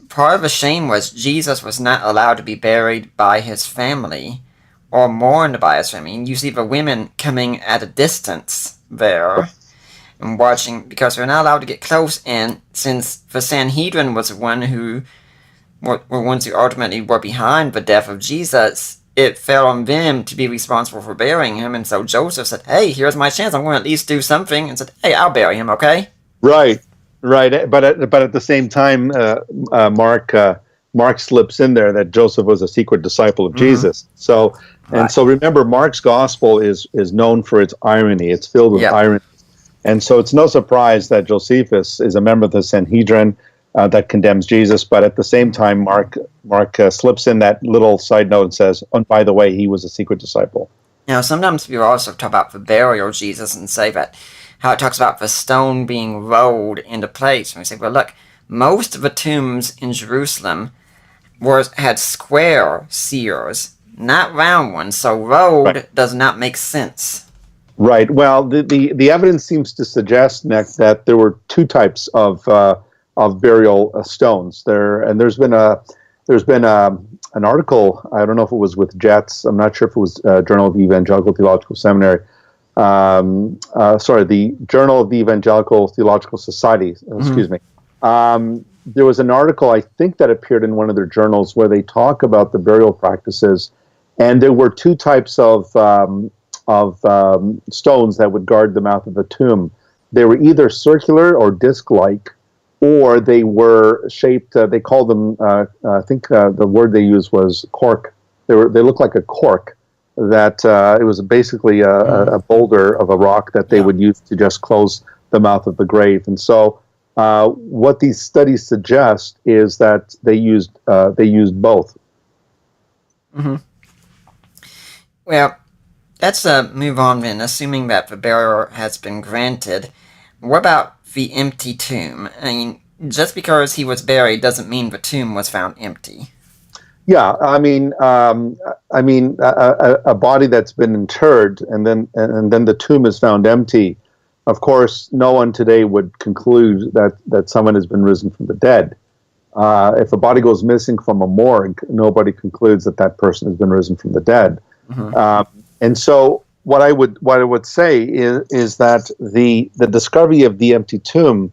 part of the shame was Jesus was not allowed to be buried by his family or mourned by his family. And you see the women coming at a distance there and watching, because they're not allowed to get close. And since the Sanhedrin was the one who were ones who ultimately were behind the death of Jesus, it fell on them to be responsible for burying him. And so Joseph said, hey, here's my chance. I'm going to at least do something. And said, hey, I'll bury him, okay? Right. But at the same time, Mark slips in there that Joseph was a secret disciple of Jesus. So remember, Mark's gospel is known for its irony. It's filled with irony. And so it's no surprise that Josephus is a member of the Sanhedrin that condemns Jesus, but at the same time, Mark slips in that little side note and says, "Oh, by the way, he was a secret disciple." Now, sometimes people also talk about the burial of Jesus and say that how it talks about the stone being rolled into place. And we say, well, look, most of the tombs in Jerusalem had square seals, not round ones. So rolled does not make sense. Right. Well, the evidence seems to suggest, Nick, that there were two types of burial stones there, and there's been an article. I don't know if it was with Jets. I'm not sure if it was Journal of the Evangelical Theological Seminary. The Journal of the Evangelical Theological Society. Excuse me. There was an article, I think, that appeared in one of their journals where they talk about the burial practices, and there were two types of stones that would guard the mouth of the tomb. They were either circular or disc-like, or they were shaped. They called them. I think the word they used was cork. They looked like a cork. That it was basically a boulder of a rock that they would use to just close the mouth of the grave. And so, what these studies suggest is that they used both. Well, let's move on then. Assuming that the burial has been granted, what about the empty tomb? I mean, just because he was buried doesn't mean the tomb was found empty. Yeah, I mean, a body that's been interred and then the tomb is found empty. Of course, no one today would conclude that someone has been risen from the dead. If a body goes missing from a morgue, nobody concludes that that person has been risen from the dead. And so what I would say is that the discovery of the empty tomb,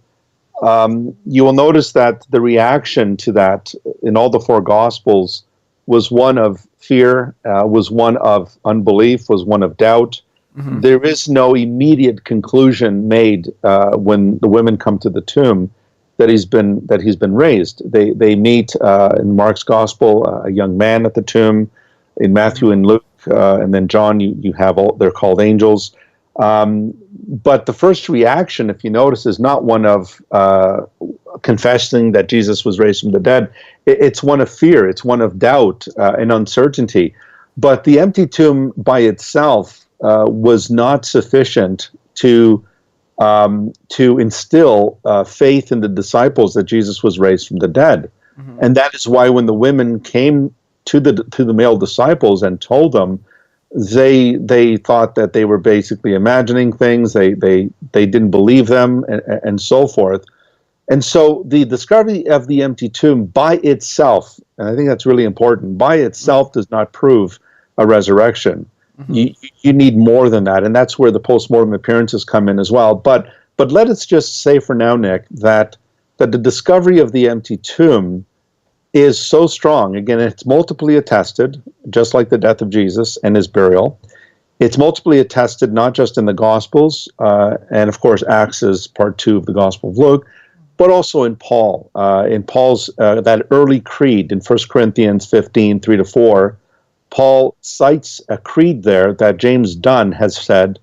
you will notice that the reaction to that in all the four Gospels was one of fear, was one of unbelief, was one of doubt. There is no immediate conclusion made when the women come to the tomb that he's been raised. They meet in Mark's Gospel a young man at the tomb. In Matthew and Luke and then John, you have they're called angels. But the first reaction, if you notice, is not one of confessing that Jesus was raised from the dead. It's one of fear. It's one of doubt and uncertainty. But the empty tomb by itself was not sufficient to instill faith in the disciples that Jesus was raised from the dead. And that is why when the women came to the male disciples and told them, they thought that they were basically imagining things. They didn't believe them, and so forth. And so the discovery of the empty tomb by itself, and I think that's really important, by itself does not prove a resurrection. You need more than that, and that's where the post-mortem appearances come in as well. But let us just say for now, Nick, that the discovery of the empty tomb is so strong. Again, it's multiply attested, just like the death of Jesus and his burial. It's multiply attested not just in the Gospels, and of course Acts is part 2 of the Gospel of Luke, but also in Paul. In Paul's, that early creed in 1 Corinthians 15, 3-4, Paul cites a creed there that James Dunn has said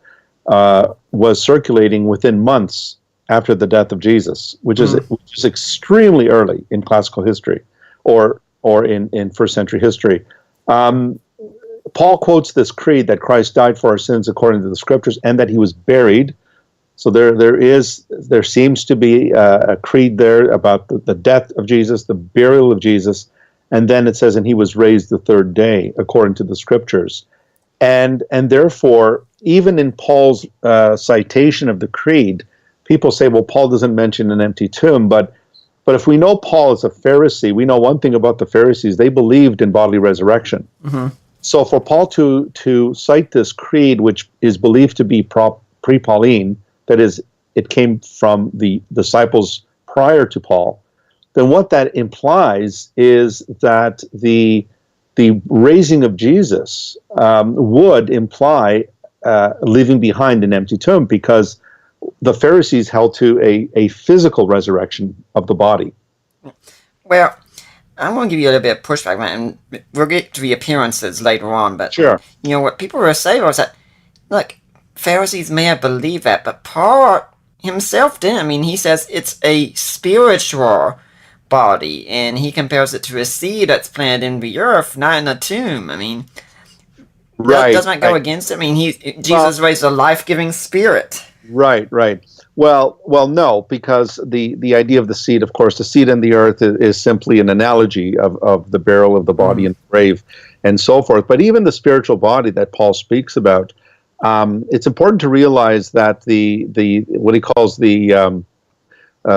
was circulating within months after the death of Jesus, which is extremely early in classical history, or in first century history. Paul quotes this creed that Christ died for our sins according to the scriptures, and that he was buried. So there seems to be a creed there about the death of Jesus, the burial of Jesus, and then it says, and he was raised the third day according to the scriptures. And therefore, even in Paul's citation of the creed, people say, well, Paul doesn't mention an empty tomb, but if we know Paul is a Pharisee, we know one thing about the Pharisees: they believed in bodily resurrection. So for Paul to cite this creed, which is believed to be pre-Pauline, that is, it came from the disciples prior to Paul, then what that implies is that the raising of Jesus would imply leaving behind an empty tomb, because the Pharisees held to a physical resurrection of the body. Well, I'm going to give you a little bit of pushback, man, and we'll get to the appearances later on, but Sure. You know, what people were saying was that, look, Pharisees may have believed that, but Paul himself didn't. I mean, he says it's a spiritual body, and he compares it to a seed that's planted in the earth, not in a tomb. I mean, doesn't that go against it? I mean, Jesus raised a life-giving spirit. Right. Well, no, because the idea of the seed, of course, the seed in the earth is simply an analogy of the burial of the body in the grave and so forth. But even the spiritual body that Paul speaks about, it's important to realize that the what he calls the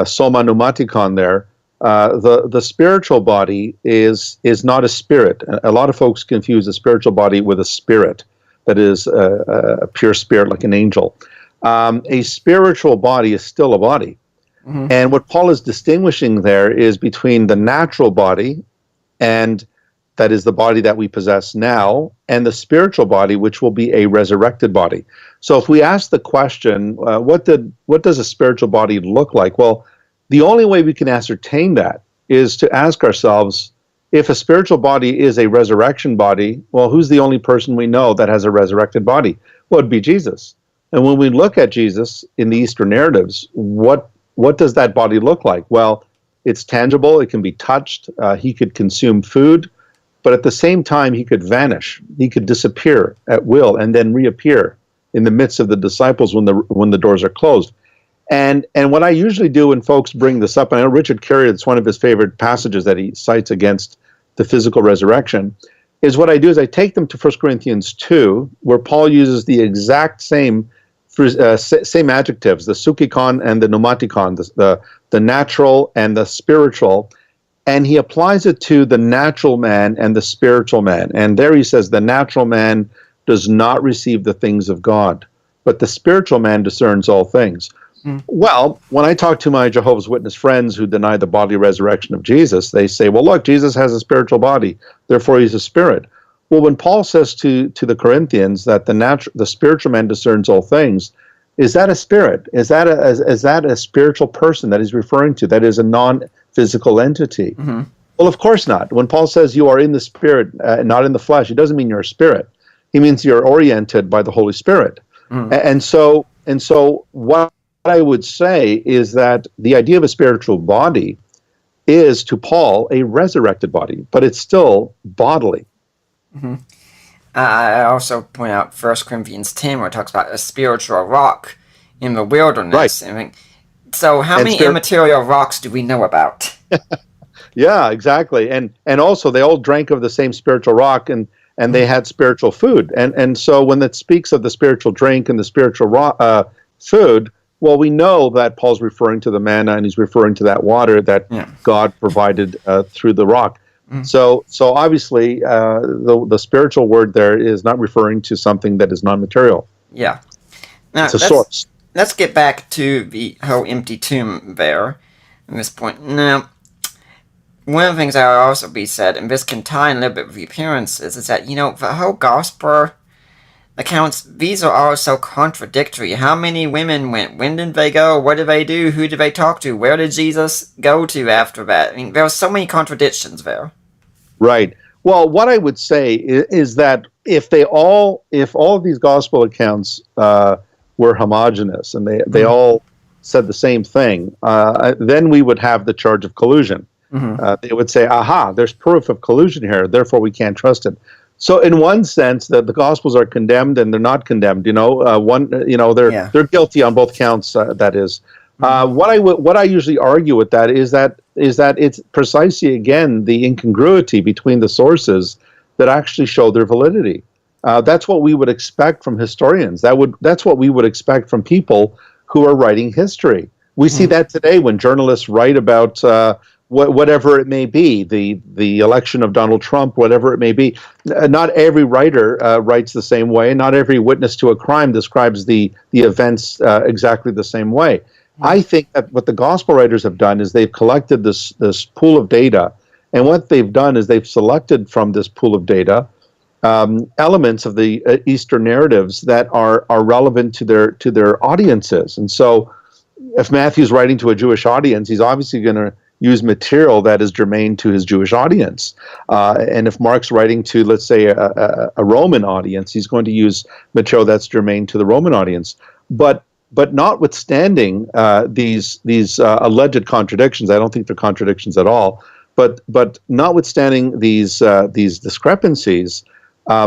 soma pneumatikon there, the spiritual body is not a spirit. A lot of folks confuse the spiritual body with a spirit, that is a pure spirit like an angel. A spiritual body is still a body. And what Paul is distinguishing there is between the natural body, and that is the body that we possess now, and the spiritual body, which will be a resurrected body. So if we ask the question, what does a spiritual body look like? Well, the only way we can ascertain that is to ask ourselves, if a spiritual body is a resurrection body, well, who's the only person we know that has a resurrected body? Well, it'd be Jesus. And when we look at Jesus in the Eastern narratives, what does that body look like? Well, it's tangible. It can be touched. He could consume food, but at the same time, he could vanish. He could disappear at will and then reappear in the midst of the disciples when the doors are closed. And what I usually do when folks bring this up, and I know Richard Carrier, it's one of his favorite passages that he cites against the physical resurrection, is what I do is I take them to 1 Corinthians 2, where Paul uses the exact same adjectives, the sukikon and the pneumatikon, the natural and the spiritual, and he applies it to the natural man and the spiritual man. And there he says the natural man does not receive the things of God, but the spiritual man discerns all things. Well, when I talk to my Jehovah's Witness friends who deny the bodily resurrection of Jesus, they say, well, look, Jesus has a spiritual body, therefore he's a spirit. Well, when Paul says to the Corinthians that the spiritual man discerns all things, is that a spirit? Is that a spiritual person that he's referring to? That is a non-physical entity? Mm-hmm. Well, of course not. When Paul says you are in the spirit, not in the flesh, it doesn't mean you're a spirit. He means you're oriented by the Holy Spirit. Mm. And so what I would say is that the idea of a spiritual body is, to Paul, a resurrected body, but it's still bodily. Mm-hmm. I also point out 1 Corinthians 10, where it talks about a spiritual rock in the wilderness. Right. I mean, so how many immaterial rocks do we know about? Yeah, exactly. And also, they all drank of the same spiritual rock, and they had spiritual food. And so when it speaks of the spiritual drink and the spiritual food, well, we know that Paul's referring to the manna, and he's referring to that water that God provided through the rock. Mm. So obviously, the spiritual word there is not referring to something that is non-material. Yeah. Now, it's a source. Let's get back to the whole empty tomb there at this point. Now, one of the things that will also be said, and this can tie in a little bit with the appearances, is that, the whole gospel accounts, these are all so contradictory. How many women went? When did they go? What did they do? Who did they talk to? Where did Jesus go to after that? I mean, there are so many contradictions there. Right. Well, what I would say is that if all of these gospel accounts were homogeneous and they all said the same thing, then we would have the charge of collusion. Mm-hmm. They would say, aha, there's proof of collusion here, therefore we can't trust it. So in one sense, the Gospels are condemned and they're not condemned. They're guilty on both counts. That is, what I usually argue with that is that it's precisely, again, the incongruity between the sources that actually show their validity. That's what we would expect from historians. That's what we would expect from people who are writing history. We see that today when journalists write about whatever it may be, the election of Donald Trump, whatever it may be. Not every writer writes the same way. Not every witness to a crime describes the events exactly the same way. I think that what the gospel writers have done is they've collected this pool of data, and what they've done is they've selected from this pool of data elements of the Eastern narratives that are relevant to their audiences. And so, if Matthew's writing to a Jewish audience, he's obviously going to use material that is germane to his Jewish audience. And if Mark's writing to, let's say, a Roman audience, he's going to use material that's germane to the Roman audience. But notwithstanding these alleged contradictions, I don't think they're contradictions at all. But notwithstanding these discrepancies,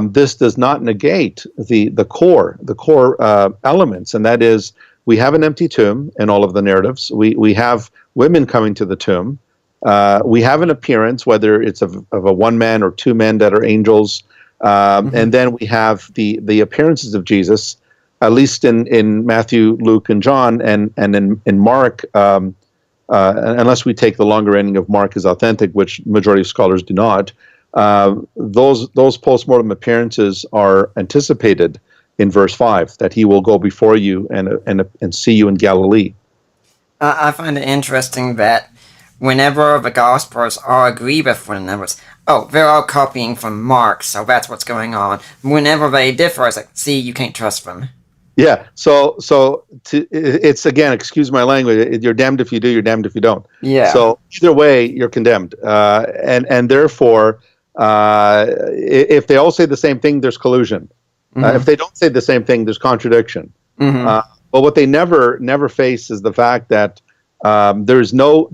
this does not negate the core elements, and that is, we have an empty tomb in all of the narratives. We have women coming to the tomb. We have an appearance, whether it's of a one man or two men that are angels. And then we have the appearances of Jesus, at least in Matthew, Luke, and John, and in Mark, unless we take the longer ending of Mark as authentic, which majority of scholars do not. Those post-mortem appearances are anticipated in verse 5, that he will go before you and see you in Galilee. I find it interesting that whenever the Gospels all agree with one another, they're all copying from Mark, so that's what's going on. Whenever they differ, it's like, see, you can't trust them. Yeah, so it's, again, excuse my language, you're damned if you do, you're damned if you don't. Yeah. So either way, you're condemned. And therefore, if they all say the same thing, there's collusion. Mm-hmm. If they don't say the same thing, there's contradiction. Mm-hmm. But what they never face is the fact that there is no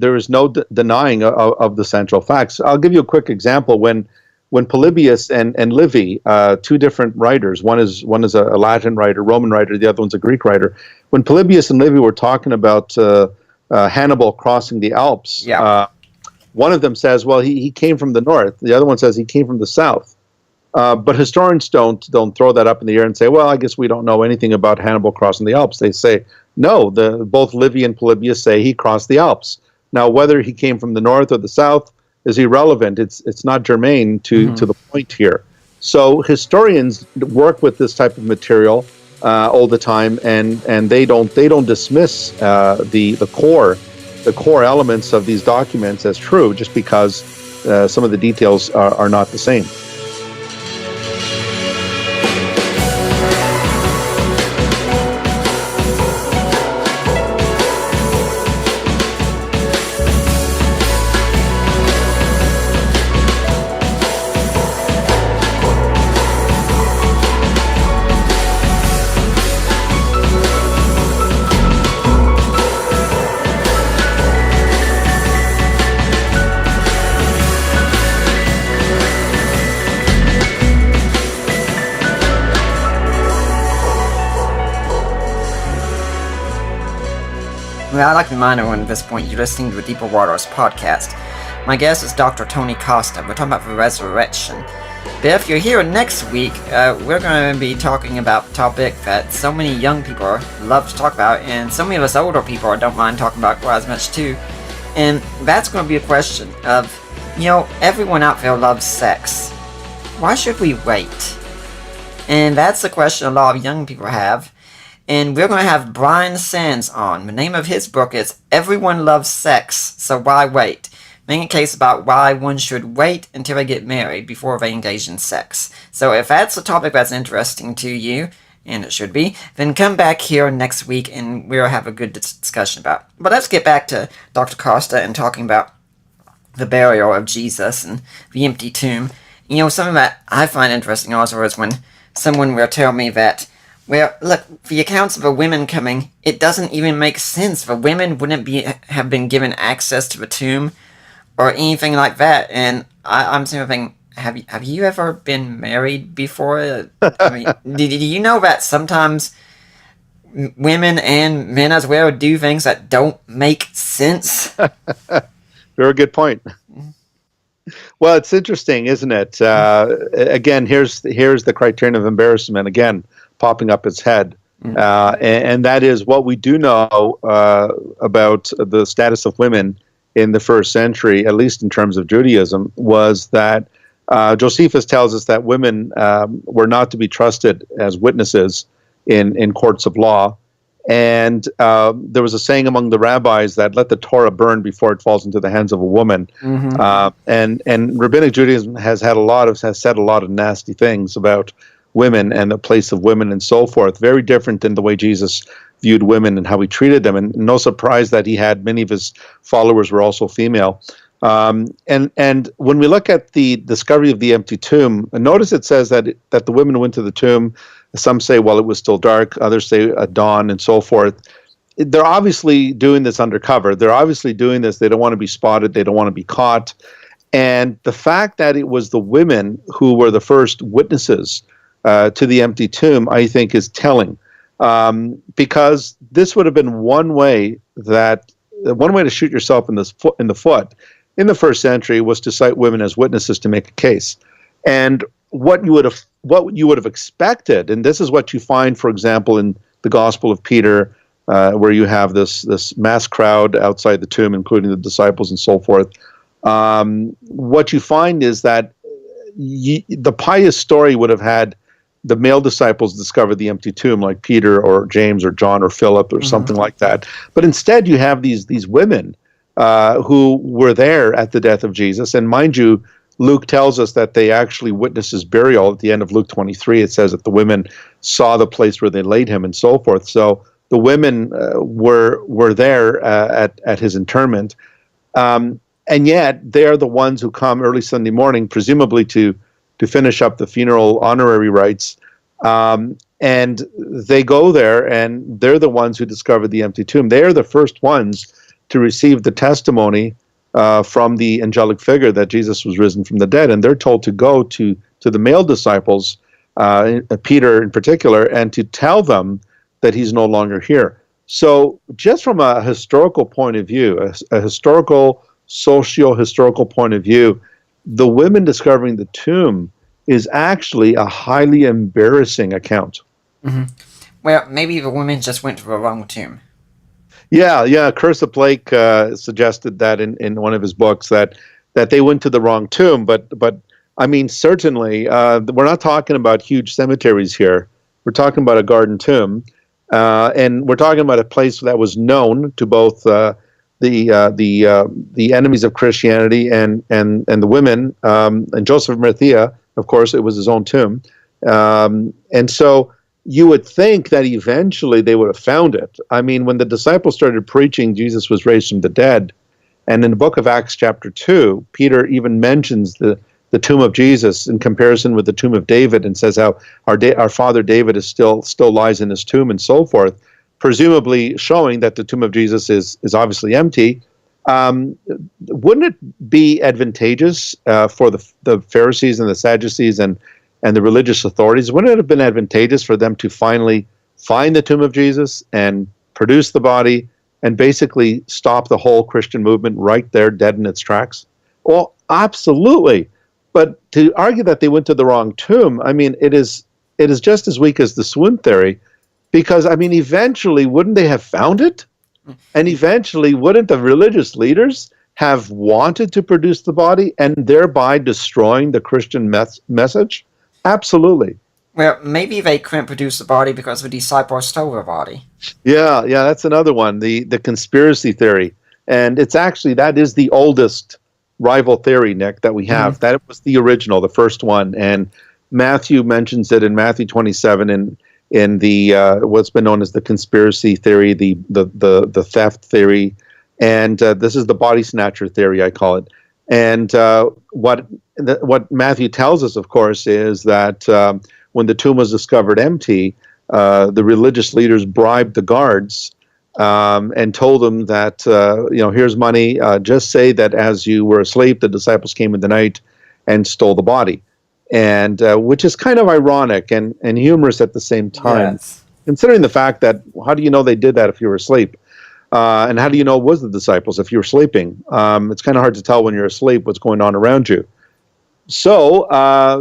denying of the central facts. I'll give you a quick example. When Polybius and Livy, two different writers, one is a Latin writer, Roman writer, the other one's a Greek writer. When Polybius and Livy were talking about Hannibal crossing the Alps, one of them says, well, he came from the north. The other one says he came from the south. But historians don't throw that up in the air and say, well, I guess we don't know anything about Hannibal crossing the Alps. They say, no, both Livy and Polybius say he crossed the Alps. Now, whether he came from the north or the south, is irrelevant. It's not germane to the point here. So historians work with this type of material all the time, and they don't dismiss the core elements of these documents as true just because some of the details are not the same. Well, I'd like to remind everyone at this point you're listening to the Deeper Waters podcast. My guest is Dr. Tony Costa. We're talking about the resurrection. But if you're here next week, we're going to be talking about a topic that so many young people love to talk about, and so many of us older people don't mind talking about quite as much too. And that's going to be a question of, everyone out there loves sex. Why should we wait? And that's the question a lot of young people have. And we're going to have Brian Sands on. The name of his book is Everyone Loves Sex, So Why Wait? Making a case about why one should wait until they get married before they engage in sex. So if that's a topic that's interesting to you, and it should be, then come back here next week and we'll have a good discussion about it. But let's get back to Dr. Costa and talking about the burial of Jesus and the empty tomb. Something that I find interesting also is when someone will tell me that, well, look, the accounts of the women coming, it doesn't even make sense. The women wouldn't have been given access to the tomb or anything like that. And I'm thinking, have you ever been married before? I mean, did you know that sometimes women and men as well do things that don't make sense? Very good point. Well, it's interesting, isn't it? Again, here's the criterion of embarrassment again popping up its head, and that is what we do know about the status of women in the first century, at least in terms of Judaism, was that Josephus tells us that women were not to be trusted as witnesses in courts of law. And there was a saying among the rabbis that let the Torah burn before it falls into the hands of a woman. And Rabbinic Judaism has said a lot of nasty things about women and the place of women and so forth. Very different than the way Jesus viewed women and how he treated them. And no surprise that he had many of his followers were also female. And when we look at the discovery of the empty tomb, notice it says that the women went to the tomb. Some say, well, it was still dark. Others say at dawn and so forth. They're obviously doing this undercover. They're obviously doing this. They don't want to be spotted. They don't want to be caught. And the fact that it was the women who were the first witnesses to the empty tomb, I think, is telling. Because this would have been one way to shoot yourself in the foot in the first century was to cite women as witnesses to make a case. And what you would have expected, and this is what you find, for example, in the Gospel of Peter, where you have this mass crowd outside the tomb, including the disciples and so forth. What you find is that the pious story would have had the male disciples discover the empty tomb, like Peter or James or John or Philip or something like that. But instead, you have these women who were there at the death of Jesus, and mind you, Luke tells us that they actually witnessed his burial. At the end of Luke 23, it says that the women saw the place where they laid him and so forth. So the women were there at his interment. And yet they are the ones who come early Sunday morning, presumably to finish up the funeral honorary rites. And they go there, and they're the ones who discover the empty tomb. They are the first ones to receive the testimony from the angelic figure that Jesus was risen from the dead, and they're told to go to the male disciples, Peter in particular, and to tell them that he's no longer here. So just from a historical point of view, a historical, socio-historical point of view, the women discovering the tomb is actually a highly embarrassing account. Well, maybe the women just went to the wrong tomb. Yeah. Cursa Blake suggested that in one of his books, that that they went to the wrong tomb. But I mean, certainly, we're not talking about huge cemeteries here. We're talking about a garden tomb, and we're talking about a place that was known to both the enemies of Christianity and the women, and Joseph of Arimathea. Of course, it was his own tomb, and so you would think that eventually they would have found it. I mean, when the disciples started preaching Jesus was raised from the dead, and in the book of Acts chapter 2, Peter even mentions the tomb of Jesus in comparison with the tomb of David, and says how our father David is still lies in his tomb, and so forth, presumably showing that the tomb of Jesus is obviously empty. Wouldn't it be advantageous for the Pharisees and the Sadducees and the religious authorities? Wouldn't it have been advantageous for them to finally find the tomb of Jesus and produce the body and basically stop the whole Christian movement right there, dead in its tracks? Well, absolutely. But to argue that they went to the wrong tomb, I mean, it is just as weak as the swoon theory, because, I mean, eventually, wouldn't they have found it? And eventually, wouldn't the religious leaders have wanted to produce the body and thereby destroying the Christian message? Absolutely. Well, maybe they couldn't produce the body because the disciples stole the body. Yeah, that's another one, the conspiracy theory. And it's actually, that is the oldest rival theory, Nick, that we have. That was the original, the first one. And Matthew mentions it in Matthew 27 in the what's been known as the conspiracy theory, the theft theory, and this is the body snatcher theory, I call it. And what Matthew tells us, of course, is that when the tomb was discovered empty, the religious leaders bribed the guards and told them that, here's money. Just say that as you were asleep, the disciples came in the night and stole the body. And which is kind of ironic and humorous at the same time, Yes. considering the fact that how do you know they did that if you were asleep? And how do you know it was the disciples if you were sleeping? It's kind of hard to tell when you're asleep what's going on around you. So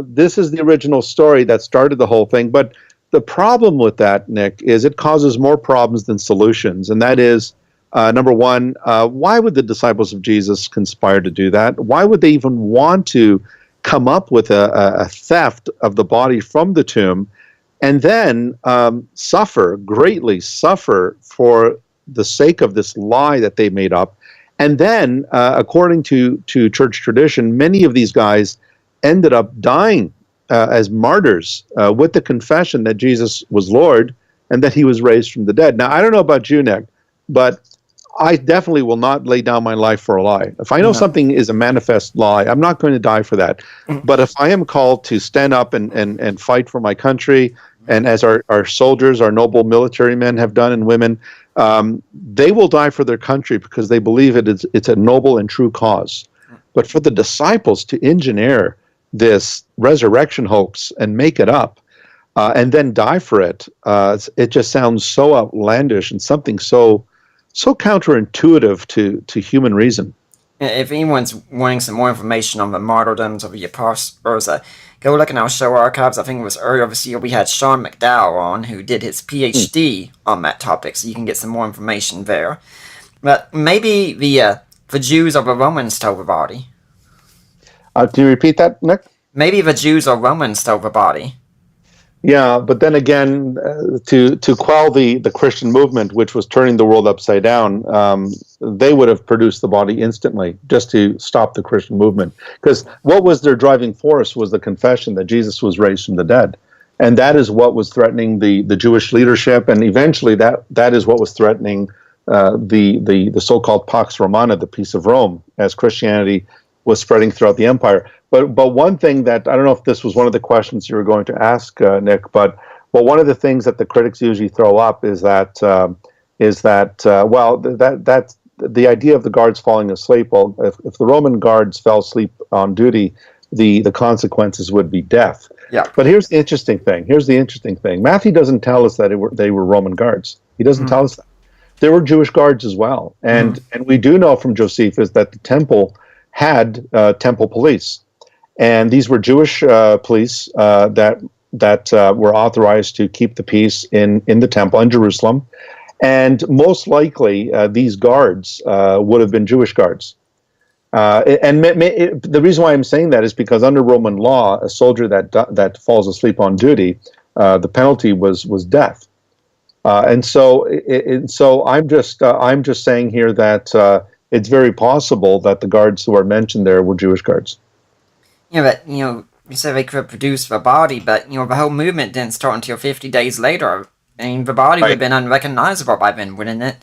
this is the original story that started the whole thing. But the problem with that, Nick, is it causes more problems than solutions. And that is, number one, why would the disciples of Jesus conspire to do that? Why would they even want to come up with a theft of the body from the tomb and then greatly suffer for the sake of this lie that they made up? And then, according to church tradition, many of these guys ended up dying as martyrs with the confession that Jesus was Lord and that he was raised from the dead. Now, I don't know about you, Nick, but I definitely will not lay down my life for a lie. If I know something is a manifest lie, I'm not going to die for that. But if I am called to stand up and fight for my country, and as our soldiers, our noble military men have done, and women, they will die for their country because they believe it's a noble and true cause. But for the disciples to engineer this resurrection hoax and make it up, and then die for it, it just sounds so outlandish and something so counterintuitive to human reason. If anyone's wanting some more information on the martyrdoms of the apostles, go look in our show archives. I think it was earlier this year we had Sean McDowell on, who did his PhD on that topic, so you can get some more information there. But maybe the Jews or the Romans stole the body. Can you repeat that, Nick? Maybe the Jews or Romans stole the body. Yeah, but then again, to quell the Christian movement, which was turning the world upside down, they would have produced the body instantly just to stop the Christian movement. Because what was their driving force was the confession that Jesus was raised from the dead. And that is what was threatening the Jewish leadership, and eventually that is what was threatening the so-called Pax Romana, the peace of Rome, as Christianity was spreading throughout the empire. But one thing that, I don't know if this was one of the questions you were going to ask, Nick, but one of the things that the critics usually throw up is that that's the idea of the guards falling asleep. Well, if the Roman guards fell asleep on duty, the consequences would be death. Yeah. But here's the interesting thing. Matthew doesn't tell us that they were Roman guards. He doesn't tell us that. There were Jewish guards as well. And we do know from Josephus that the temple had temple police. And these were Jewish police that were authorized to keep the peace in the temple in Jerusalem. And most likely, these guards would have been Jewish guards. The reason why I'm saying that is because under Roman law, a soldier that falls asleep on duty, the penalty was death. So I'm just saying here that it's very possible that the guards who are mentioned there were Jewish guards. Yeah, but you said they could produce the body, but the whole movement didn't start until 50 days later. I mean, the body would have been unrecognizable by then, wouldn't it?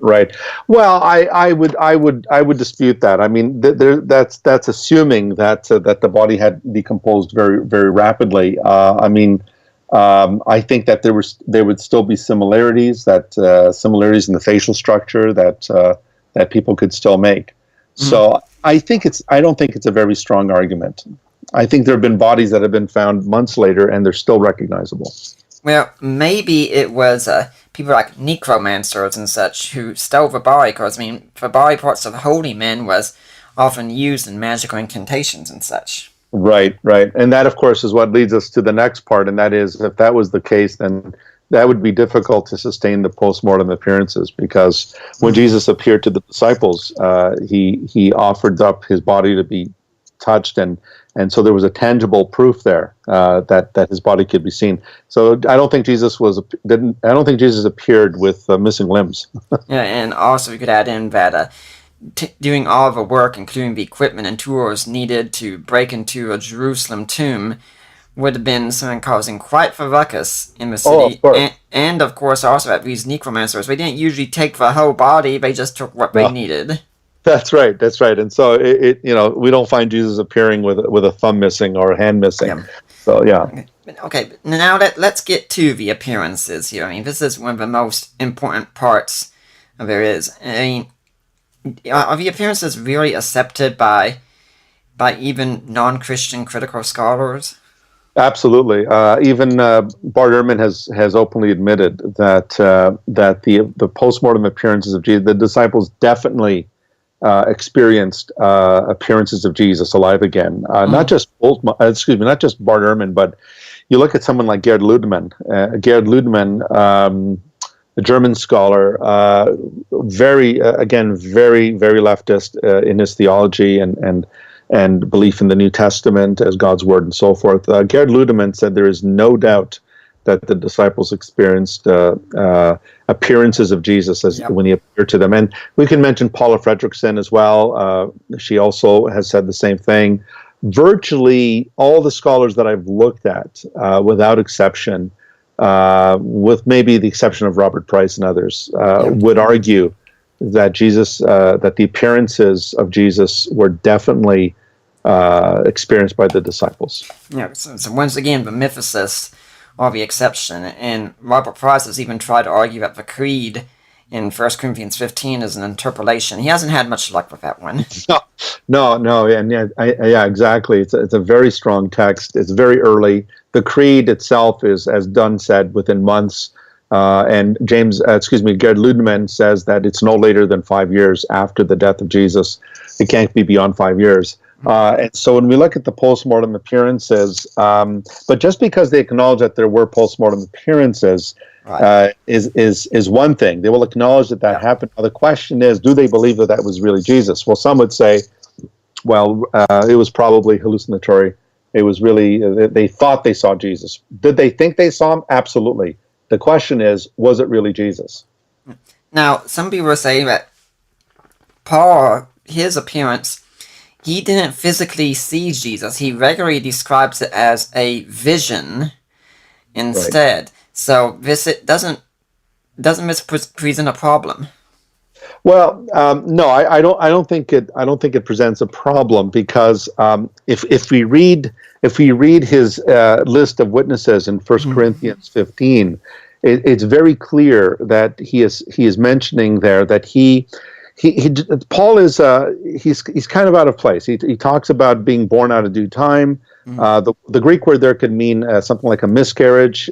Right. Well, I would dispute that. I mean, that's assuming that the body had decomposed very very rapidly. I think that there would still be similarities similarities in the facial structure that people could still make. So I don't think it's a very strong argument. I think there have been bodies that have been found months later and they're still recognizable. Well, maybe it was people like necromancers and such who stole the body, because, the body parts of holy men was often used in magical incantations and such. Right. And that, of course, is what leads us to the next part, and that is, if that was the case, then that would be difficult to sustain the post-mortem appearances, because when Jesus appeared to the disciples, he offered up his body to be touched, and so there was a tangible proof there that his body could be seen. So I don't think Jesus appeared with missing limbs. Yeah, and also we could add in that doing all the work, including the equipment and tools needed to break into a Jerusalem tomb, would have been something causing quite the ruckus in the city. Of course. And of course also at these necromancers, they didn't usually take the whole body; they just took what they needed. That's right. And so we don't find Jesus appearing with a thumb missing or a hand missing. Yeah. So yeah. Okay. Now let's get to the appearances here. I mean, this is one of the most important parts there is. I mean, are the appearances really accepted by even non-Christian critical scholars? Absolutely. Even Bart Ehrman has openly admitted that the postmortem appearances of Jesus, the disciples definitely experienced appearances of Jesus alive again. Not just Bart Ehrman, but you look at someone like Gerd Ludemann. A German scholar, very very leftist in his theology and belief in the New Testament as God's word and so forth. Gerd Ludemann said there is no doubt that the disciples experienced appearances of Jesus when he appeared to them. And we can mention Paula Fredrickson as well. She also has said the same thing. Virtually all the scholars that I've looked at, without exception, with maybe the exception of Robert Price and others, would argue that that the appearances of Jesus were definitely experienced by the disciples. Yeah, so once again, the mythicists are the exception, and Robert Price has even tried to argue that the creed in 1 Corinthians 15 is an interpolation. He hasn't had much luck with that one. No, and yeah, exactly. It's a very strong text. It's very early. The creed itself is, as Dunn said, within months. And Gerd Ludemann says that it's no later than 5 years after the death of Jesus. It can't be beyond 5 years. And so when we look at the postmortem appearances, but just because they acknowledge that there were postmortem appearances is one thing. They will acknowledge that happened. Now, the question is, do they believe that was really Jesus? Well, some would say, it was probably hallucinatory. It was really, they thought they saw Jesus. Did they think they saw him? Absolutely. The question is, was it really Jesus? Now, some people say that Paul, his appearance, he didn't physically see Jesus. He regularly describes it as a vision instead. Right. So doesn't this present a problem? Well, no, I don't think it presents a problem, because if we read his list of witnesses in 1 Corinthians 15, it's very clear that he is mentioning there that Paul is he's kind of out of place. He talks about being born out of due time. The Greek word there could mean something like a miscarriage.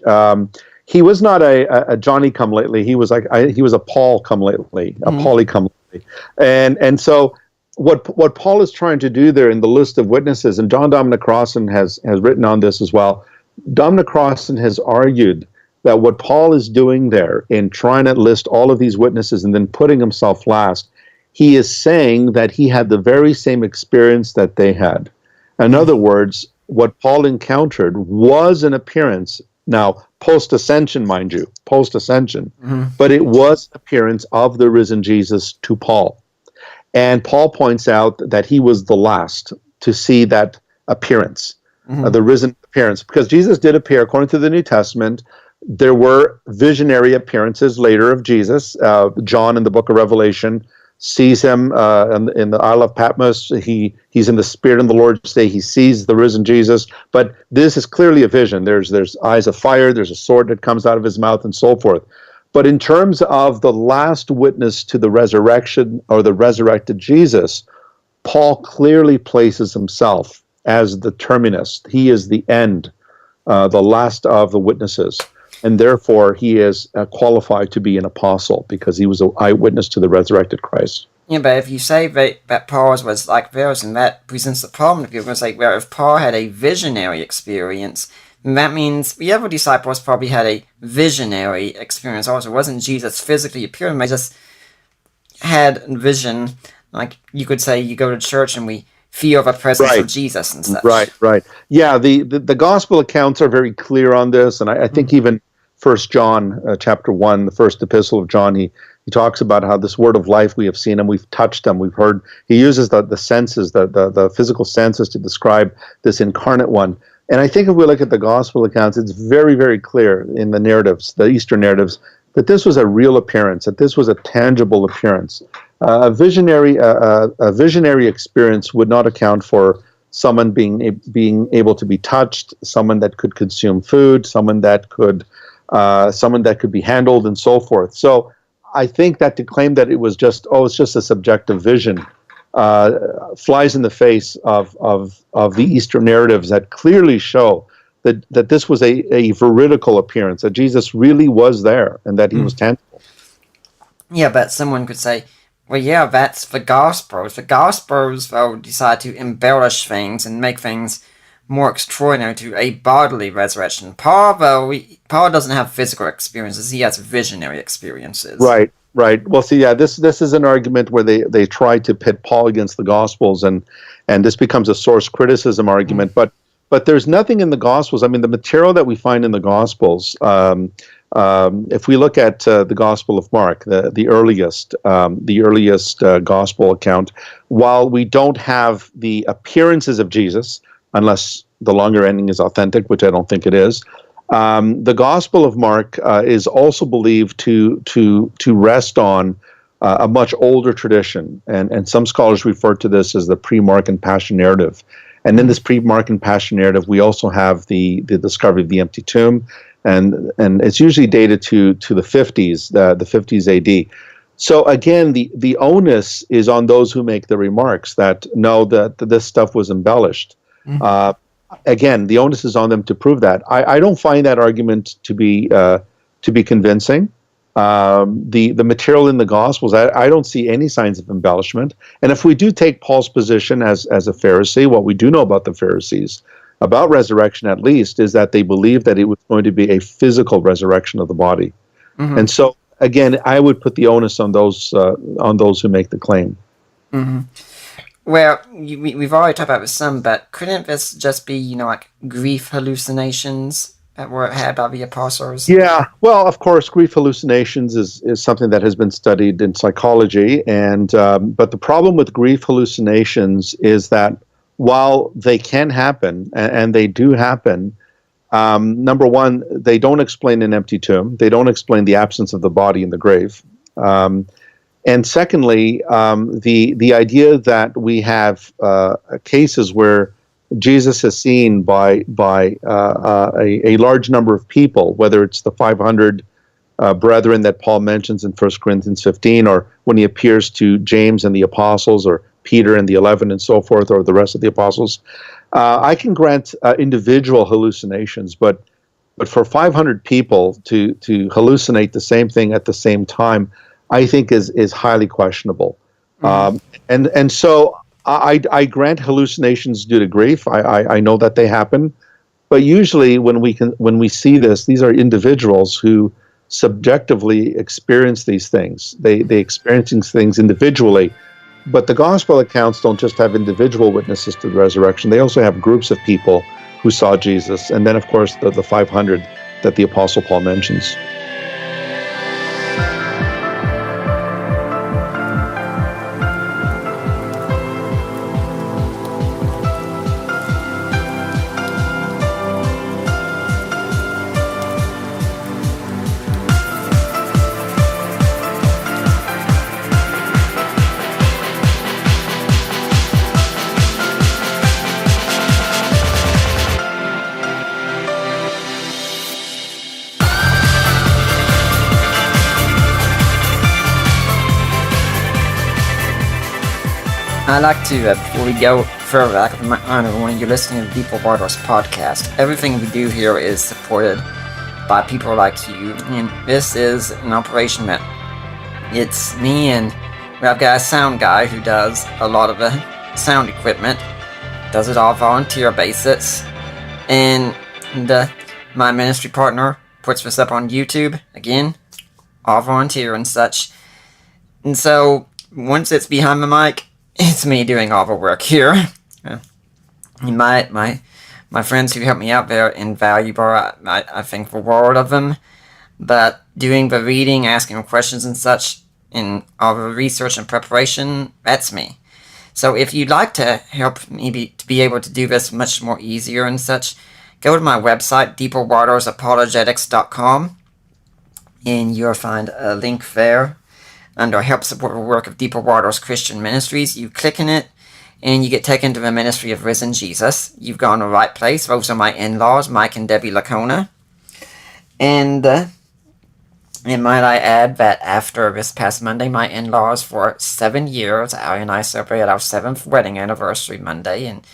He was not a Johnny come lately. He was he was a Paul come lately, a Paulie come lately. And so what Paul is trying to do there in the list of witnesses, and John Dominic Crossan has written on this as well. Dominic Crossan has argued that what Paul is doing there in trying to list all of these witnesses and then putting himself last, he is saying that he had the very same experience that they had. In other words, what Paul encountered was an appearance, now post-ascension, mind you, post-ascension, but it was an appearance of the risen Jesus to Paul. And Paul points out that he was the last to see that appearance, the risen appearance, because Jesus did appear, according to the New Testament. There were visionary appearances later of Jesus. John in the book of Revelation sees him in the Isle of Patmos. He's in the Spirit in the Lord's day. He sees the risen Jesus. But this is clearly a vision. There's eyes of fire. There's a sword that comes out of his mouth and so forth. But in terms of the last witness to the resurrection or the resurrected Jesus, Paul clearly places himself as the terminus. He is the end, the last of the witnesses. And therefore, he is qualified to be an apostle because he was an eyewitness to the resurrected Christ. Yeah, but if you say that Paul was like theirs, and that presents a problem, if you're going to say, well, if Paul had a visionary experience, then that means the other disciples probably had a visionary experience also. It wasn't Jesus physically appearing, they just had vision. Like you could say, you go to church and we feel the presence of Jesus and such. Right. Yeah, the gospel accounts are very clear on this, and I think even 1 John chapter 1, the first epistle of John, he talks about how this word of life, we have seen him, we've touched him, we've heard. He uses the senses, the physical senses to describe this incarnate one. And I think if we look at the gospel accounts, it's very, very clear in the narratives, the Eastern narratives, that this was a real appearance, that this was a tangible appearance. A visionary experience would not account for someone being able to be touched, someone that could consume food, someone that could be handled, and so forth. So I think that to claim that it was just it's just a subjective vision flies in the face of the Eastern narratives that clearly show that this was a veridical appearance, that Jesus really was there and that he was tangible. Yeah, but someone could say, well, yeah, that's the Gospels. The Gospels, though, decide to embellish things and make things more extraordinary to a bodily resurrection. Paul, though, Paul doesn't have physical experiences. He has visionary experiences. Right. Well, see, yeah, this is an argument where they try to pit Paul against the Gospels, and this becomes a source criticism argument. But there's nothing in the Gospels. I mean, the material that we find in the Gospels, if we look at the Gospel of Mark, the earliest Gospel account, while we don't have the appearances of Jesus, unless the longer ending is authentic, which I don't think it is, the Gospel of Mark is also believed to rest on a much older tradition, and some scholars refer to this as the pre-Markan Passion narrative. And in this pre-Markan Passion narrative, we also have the discovery of the empty tomb, and it's usually dated to the 50s, the 50s AD. So again, the onus is on those who make the remarks that no, that this stuff was embellished. Again, the onus is on them to prove that. I don't find that argument to be convincing. The material in the Gospels, I don't see any signs of embellishment. And if we do take Paul's position as a Pharisee, what we do know about the Pharisees, about resurrection at least, is that they believed that it was going to be a physical resurrection of the body. And so, again, I would put the onus on those who make the claim. Well, we've already talked about this some, but couldn't this just be, like grief hallucinations that were had by the apostles? Yeah, well, of course, grief hallucinations is something that has been studied in psychology, and but the problem with grief hallucinations is that while they can happen, and they do happen, number one, they don't explain an empty tomb. They don't explain the absence of the body in the grave. And secondly, the idea that we have cases where Jesus is seen by a large number of people, whether it's the 500 brethren that Paul mentions in 1 Corinthians 15, or when he appears to James and the apostles, or Peter and the 11 and so forth, or the rest of the apostles. I can grant individual hallucinations, but for 500 people to hallucinate the same thing at the same time, I think is highly questionable. And so I grant hallucinations due to grief. I know that they happen, but usually when we see this, these are individuals who subjectively experience these things. They experience these things individually, But the gospel accounts don't just have individual witnesses to the resurrection. They also have groups of people who saw Jesus. And then, of course, the 500 that the Apostle Paul mentions. I'd like to, before we go further, I'd like to remind everyone you're listening to the Deeper Waters podcast. Everything we do here is supported by people like you, and this is an operation that it's me, and I've got a sound guy who does a lot of the sound equipment, does it all volunteer basis, and my ministry partner puts this up on YouTube, again, all volunteer and such. And so, once it's behind the mic, it's me doing all the work here. My friends who help me out, they're invaluable. I think the world of them. But doing the reading, asking questions and such, and all the research and preparation, that's me. So if you'd like to help me to be able to do this much more easier and such, go to my website, deeperwatersapologetics.com, and you'll find a link there under Help Support the Work of Deeper Waters Christian Ministries. You click in it, and you get taken to the ministry of Risen Jesus. You've gone to the right place. Those are my in-laws, Mike and Debbie Lacona. And might I add that after this past Monday, my in-laws for 7 years, Ali and I celebrated our 7th wedding anniversary Monday, and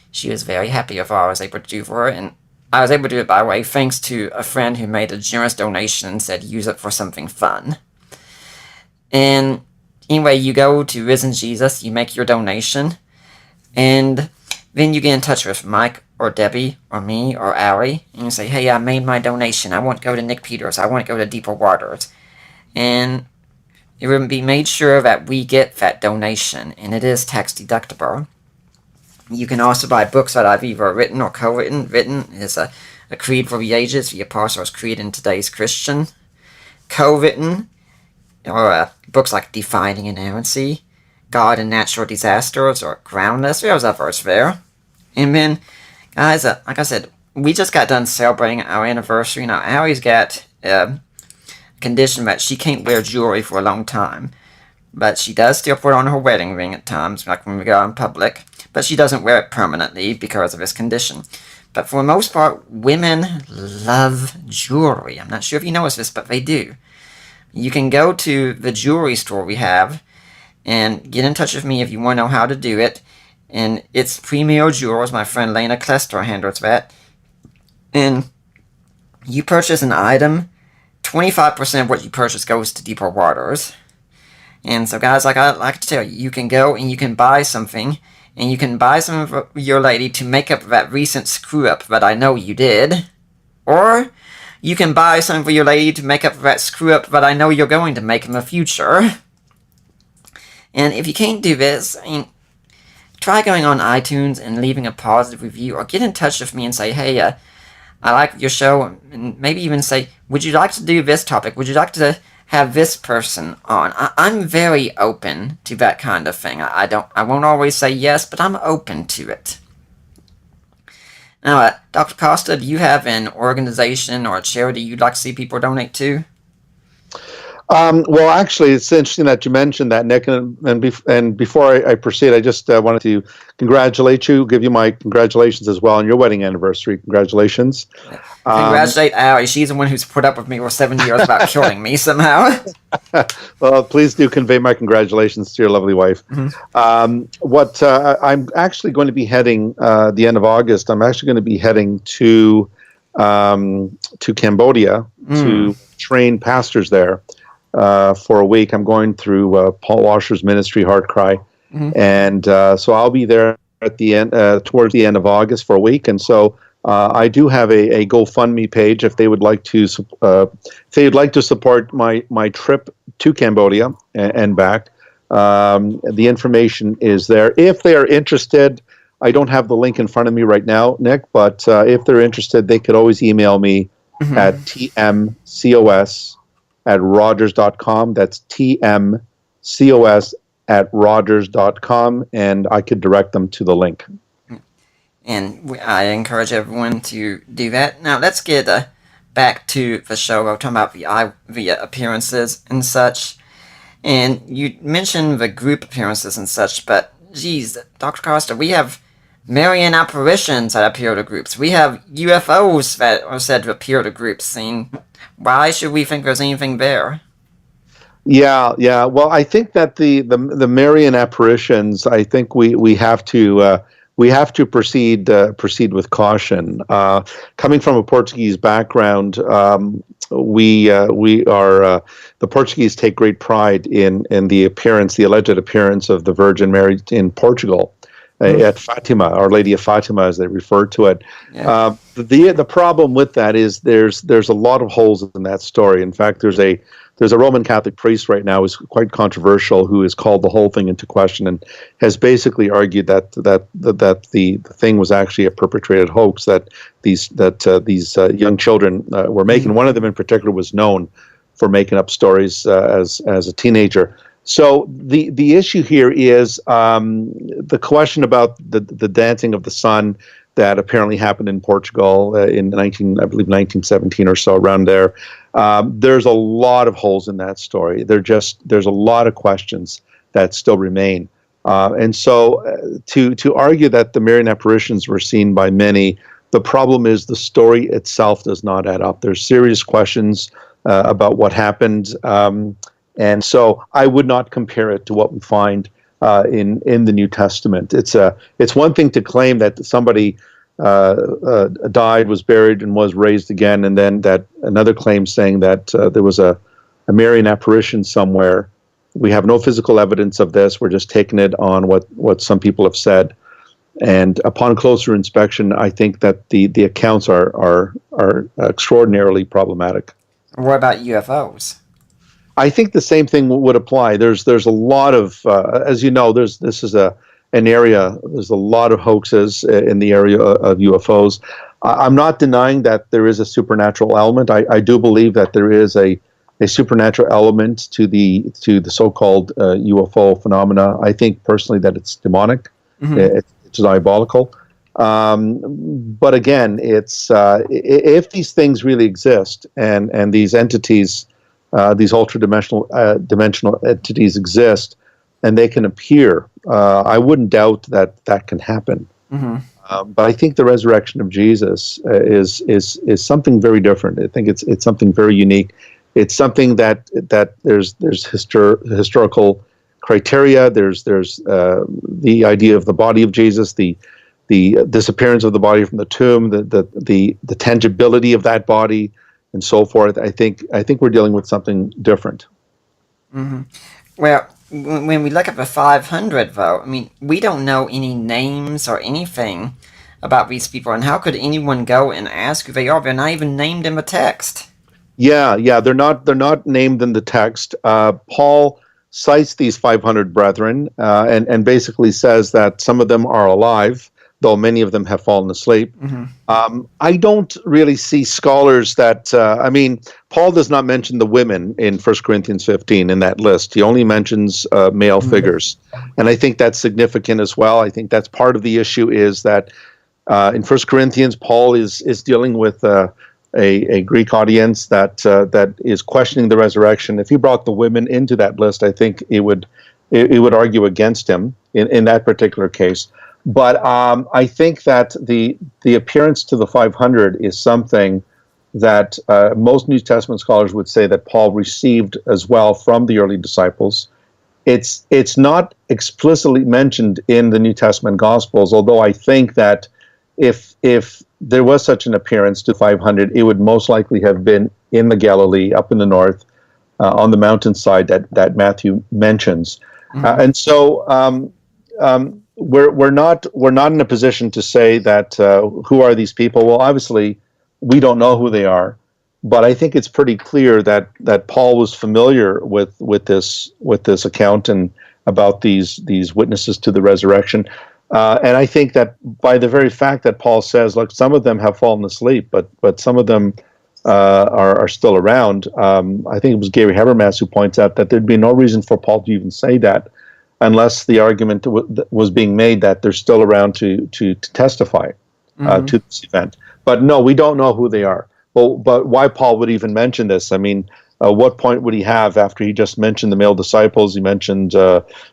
she was very happy with what I was able to do for her. And I was able to do it, by the way, thanks to a friend who made a generous donation and said use it for something fun. And anyway, you go to Risen Jesus, you make your donation, and then you get in touch with Mike or Debbie or me or Ali, and you say, hey, I made my donation. I want to go to Nick Peters. I want to go to Deeper Waters. And it will be made sure that we get that donation, and it is tax deductible. You can also buy books that I've either written or co-written. Written is a Creed for the Ages, the Apostles' Creed in Today's Christian. Co-written, or books like Defining Inerrancy, God and Natural Disasters, or Groundless. There's others there. And then, guys, like I said, we just got done celebrating our anniversary. Now, Allie's got a condition that she can't wear jewelry for a long time. But she does still put on her wedding ring at times, like when we go out in public. But she doesn't wear it permanently because of this condition. But for the most part, women love jewelry. I'm not sure if you noticed this, but they do. You can go to the jewelry store we have and get in touch with me if you want to know how to do it. And it's Premier Jewels. My friend Lena Klester handles that. And you purchase an item, 25% of what you purchase goes to Deeper Waters. And so, guys, like I like to tell you, you can go and you can buy something, and you can buy some of your lady to make up that recent screw-up that I know you did. Or you can buy some for your lady to make up for that screw-up that I know you're going to make in the future. And if you can't do this, try going on iTunes and leaving a positive review, or get in touch with me and say, hey, I like your show, and maybe even say, would you like to do this topic? Would you like to have this person on? I'm very open to that kind of thing. I won't always say yes, but I'm open to it. Now, Dr. Costa, do you have an organization or a charity you'd like to see people donate to? Well, actually, it's interesting that you mentioned that, Nick. And before I proceed, I just wanted to congratulate you, give you my congratulations as well on your wedding anniversary. Congratulations. Congratulate Allie. She's the one who's put up with me for 7 years about killing me somehow. Well, please do convey my congratulations to your lovely wife. Mm-hmm. I'm actually going to be heading the end of August. I'm actually going to be heading to Cambodia to train pastors there for a week. I'm going through Paul Washer's ministry, Heart Cry, and so I'll be there at the end, towards the end of August for a week. And so I do have a GoFundMe page if they would like to support my trip to Cambodia and back. The information is there. If they are interested, I don't have the link in front of me right now, Nick, but if they're interested, they could always email me at tmcos@rogers.com. That's tmcos@rogers.com, and I could direct them to the link. And I encourage everyone to do that. Now, let's get back to the show. We're talking about the appearances and such. And you mentioned the group appearances and such, but geez, Dr. Costa, we have Marian apparitions that appear to groups. We have UFOs that are said to appear to groups. And why should we think there's anything there? Yeah. Well, I think that the Marian apparitions, I think we have to proceed with caution. Coming from a Portuguese background, the Portuguese take great pride in the alleged appearance of the Virgin Mary in Portugal. At Fatima, Our Lady of Fatima, as they refer to it. Yeah. The problem with that is there's a lot of holes in that story. In fact, there's a Roman Catholic priest right now who's quite controversial, who has called the whole thing into question and has basically argued that the thing was actually a perpetrated hoax that these young children were making. One of them in particular was known for making up stories as a teenager. So the issue here is the question about the dancing of the sun that apparently happened in Portugal in 1917 or so, around there. There's a lot of holes in that story. There's a lot of questions that still remain. And so to argue that the Marian apparitions were seen by many, the problem is the story itself does not add up. There's serious questions about what happened. And so I would not compare it to what we find in the New Testament. It's one thing to claim that somebody died, was buried, and was raised again, and then that another claim saying that there was a Marian apparition somewhere. We have no physical evidence of this. We're just taking it on what some people have said. And upon closer inspection, I think that the accounts are extraordinarily problematic. What about UFOs? I think the same thing would apply. There's a lot of, as you know, this is an area. There's a lot of hoaxes in the area of UFOs. I'm not denying that there is a supernatural element. I do believe that there is a supernatural element to the so-called UFO phenomena. I think personally that it's demonic. It's diabolical. But again, it's if these things really exist and these entities. These ultra-dimensional dimensional entities exist, and they can appear. I wouldn't doubt that can happen. But I think the resurrection of Jesus is something very different. I think it's something very unique. It's something that there's historical criteria. There's the idea of the body of Jesus, the disappearance of the body from the tomb, the tangibility of that body, and so forth. I think we're dealing with something different. Well, when we look at the 500, though, I mean, we don't know any names or anything about these people, and how could anyone go and ask who they are? They're not even named in the text. Yeah, they're not named in the text. Paul cites these 500 brethren and basically says that some of them are alive, though many of them have fallen asleep. I don't really see scholars that, Paul does not mention the women in 1 Corinthians 15 in that list. He only mentions male figures. And I think that's significant as well. I think that's part of the issue is that in 1 Corinthians, Paul is dealing with a Greek audience that is questioning the resurrection. If he brought the women into that list, I think it would argue against him in that particular case. But I think that the appearance to the 500 is something that most New Testament scholars would say that Paul received as well from the early disciples. It's not explicitly mentioned in the New Testament Gospels, although I think that if there was such an appearance to 500, it would most likely have been in the Galilee, up in the north, on the mountainside that Matthew mentions. And so we're not in a position to say that who are these people. Well, obviously we don't know who they are, but I think it's pretty clear that Paul was familiar with this account and about these witnesses to the resurrection. And I think that by the very fact that Paul says, look, some of them have fallen asleep, but some of them are still around. I think it was Gary Habermas who points out that there'd be no reason for Paul to even say that unless the argument was being made that they're still around to testify to this event. But no, we don't know who they are. But why Paul would even mention this? I mean, what point would he have after he just mentioned the male disciples? He mentioned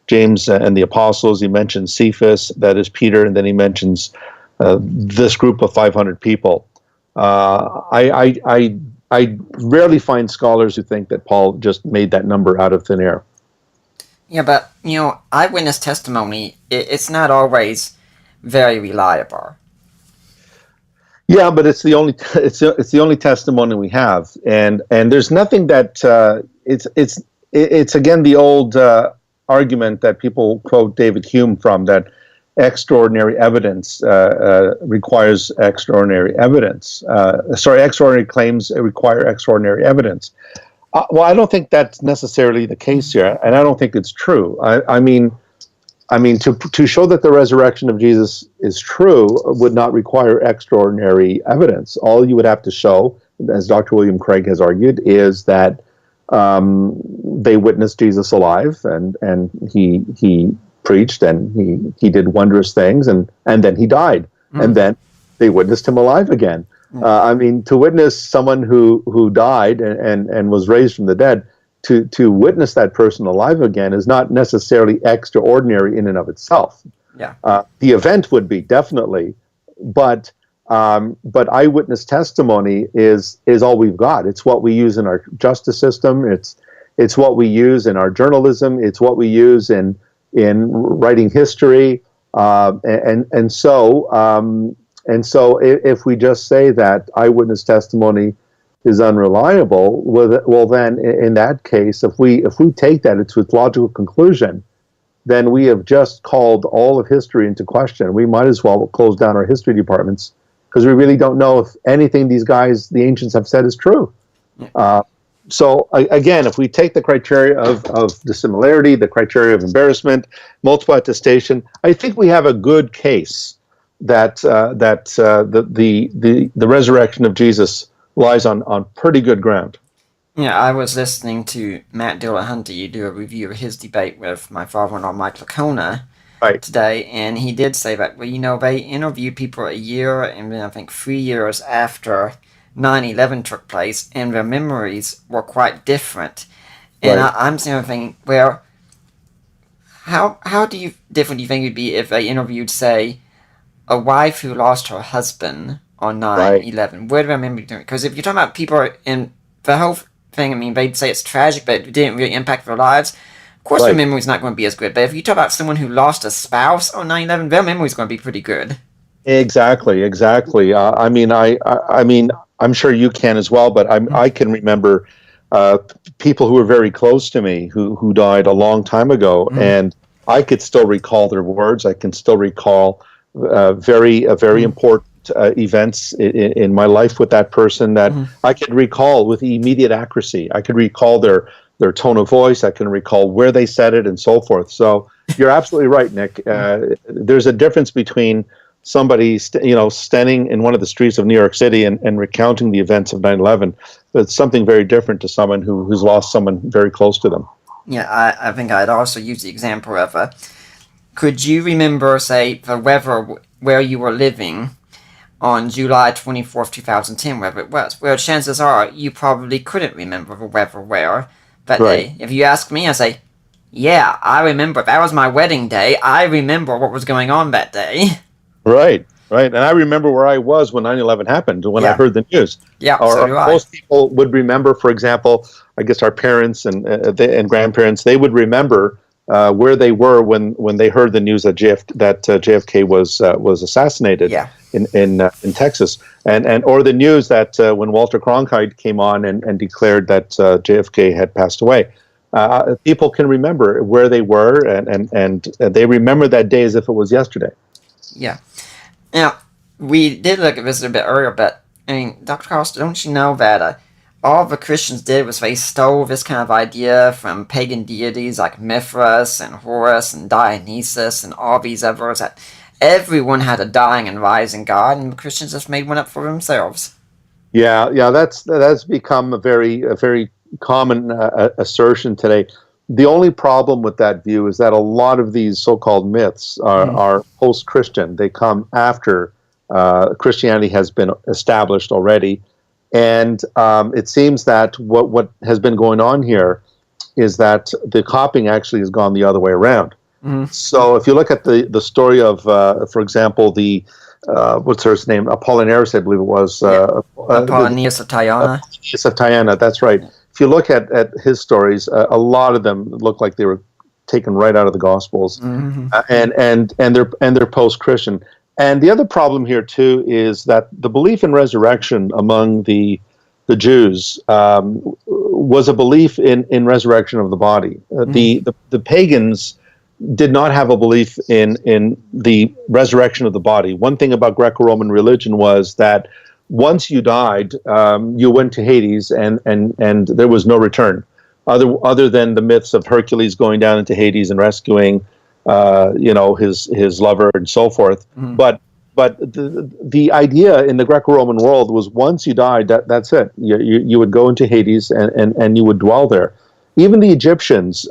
James and the apostles. He mentioned Cephas, that is Peter, and then he mentions this group of 500 people. I rarely find scholars who think that Paul just made that number out of thin air. Yeah, but, eyewitness testimony, it's not always very reliable. Yeah, but it's the only it's the only testimony we have, and there's nothing that it's again the old argument that people quote David Hume from, that extraordinary evidence requires extraordinary evidence. Extraordinary claims require extraordinary evidence. Well, I don't think that's necessarily the case here, and I don't think it's true. I mean, to show that the resurrection of Jesus is true would not require extraordinary evidence. All you would have to show, as Dr. William Craig has argued, is that they witnessed Jesus alive, and he preached, and he did wondrous things, and then he died, and then they witnessed him alive again. To witness someone who died and was raised from the dead, to witness that person alive again is not necessarily extraordinary in and of itself. Yeah. The event would be, definitely, but eyewitness testimony is all we've got. It's what we use in our justice system. It's what we use in our journalism. It's what we use in writing history. And so if we just say that eyewitness testimony is unreliable, well then in that case, if we take that to its logical conclusion, then we have just called all of history into question. We might as well close down our history departments, because we really don't know if anything these guys, the ancients, have said is true. So again, if we take the criteria of dissimilarity, the criteria of embarrassment, multiple attestation, I think we have a good case that the resurrection of Jesus lies on pretty good ground. Yeah, I was listening to Matt Dillahunty do a review of his debate with my father-in-law, Mike Lacona, today, and he did say that, they interviewed people a year and then I think 3 years after 9/11 took place, and their memories were quite different. And I'm thinking, how different do you think it would be if they interviewed, say, a wife who lost her husband on 9/11? Where do I remember doing it? Because if you're talking about people in the whole thing, they'd say it's tragic, but it didn't really impact their lives. Of course, their memory's not going to be as good. But if you talk about someone who lost a spouse on 9/11, their memory's going to be pretty good. Exactly. I'm sure you can as well, but I can remember people who were very close to me who died a long time ago, and I could still recall their words. I can still recall very important events in my life with that person that I could recall with immediate accuracy. I could recall their tone of voice. I can recall where they said it, and so forth. So you're absolutely right, Nick. There's a difference between somebody standing in one of the streets of New York City and recounting the events of 9/11. It's something very different to someone who's lost someone very close to them. Yeah, I think I'd also use the example of could you remember, say, the weather where you were living on July 24th, 2010, wherever it was? Well, chances are you probably couldn't remember the weather where that day. If you ask me, I say, yeah, I remember. That was my wedding day. I remember what was going on that day. Right. And I remember where I was when 9/11 happened, when I heard the news. Yeah, or so do I. Most people would remember, for example, I guess our parents and grandparents, they would remember where they were when they heard the news that JFK was assassinated in Texas, or the news that when Walter Cronkite came on and declared that JFK had passed away. People can remember where they were, and they remember that day as if it was yesterday. Yeah. Now, we did look at this a bit earlier, but, Dr. Costa, don't you know that all the Christians did was they stole this kind of idea from pagan deities like Mithras and Horus and Dionysus and all these others, that everyone had a dying and rising God, and the Christians just made one up for themselves. Yeah, that's become a very common assertion today. The only problem with that view is that a lot of these so-called myths are post-Christian. They come after Christianity has been established already, and it seems that what has been going on here is that the copying actually has gone the other way around. So if you look at the story of, for example, the what's her name? Apollinaris, I believe it was. Apollonius of Tyana. Apollonius of Tyana, that's right. If you look at his stories, a lot of them look like they were taken right out of the Gospels, and they're post-Christian. And the other problem here too is that the belief in resurrection among the Jews was a belief in resurrection of the body. The pagans did not have a belief in the resurrection of the body. One thing about Greco-Roman religion was that once you died, you went to Hades, and there was no return, other than the myths of Hercules going down into Hades and rescuing, his lover and so forth. But the idea in the Greco-Roman world was once you died, that's it. You would go into Hades and you would dwell there. Even the Egyptians,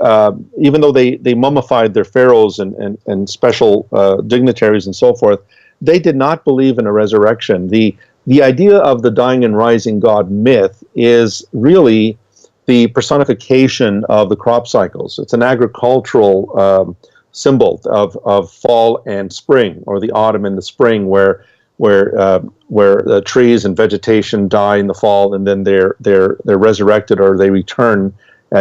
even though they mummified their pharaohs and special dignitaries and so forth, they did not believe in a resurrection. The idea of the dying and rising God myth is really the personification of the crop cycles. It's an agricultural symbol of fall and spring, or the autumn and the spring, where the trees and vegetation die in the fall, and then they're resurrected, or they return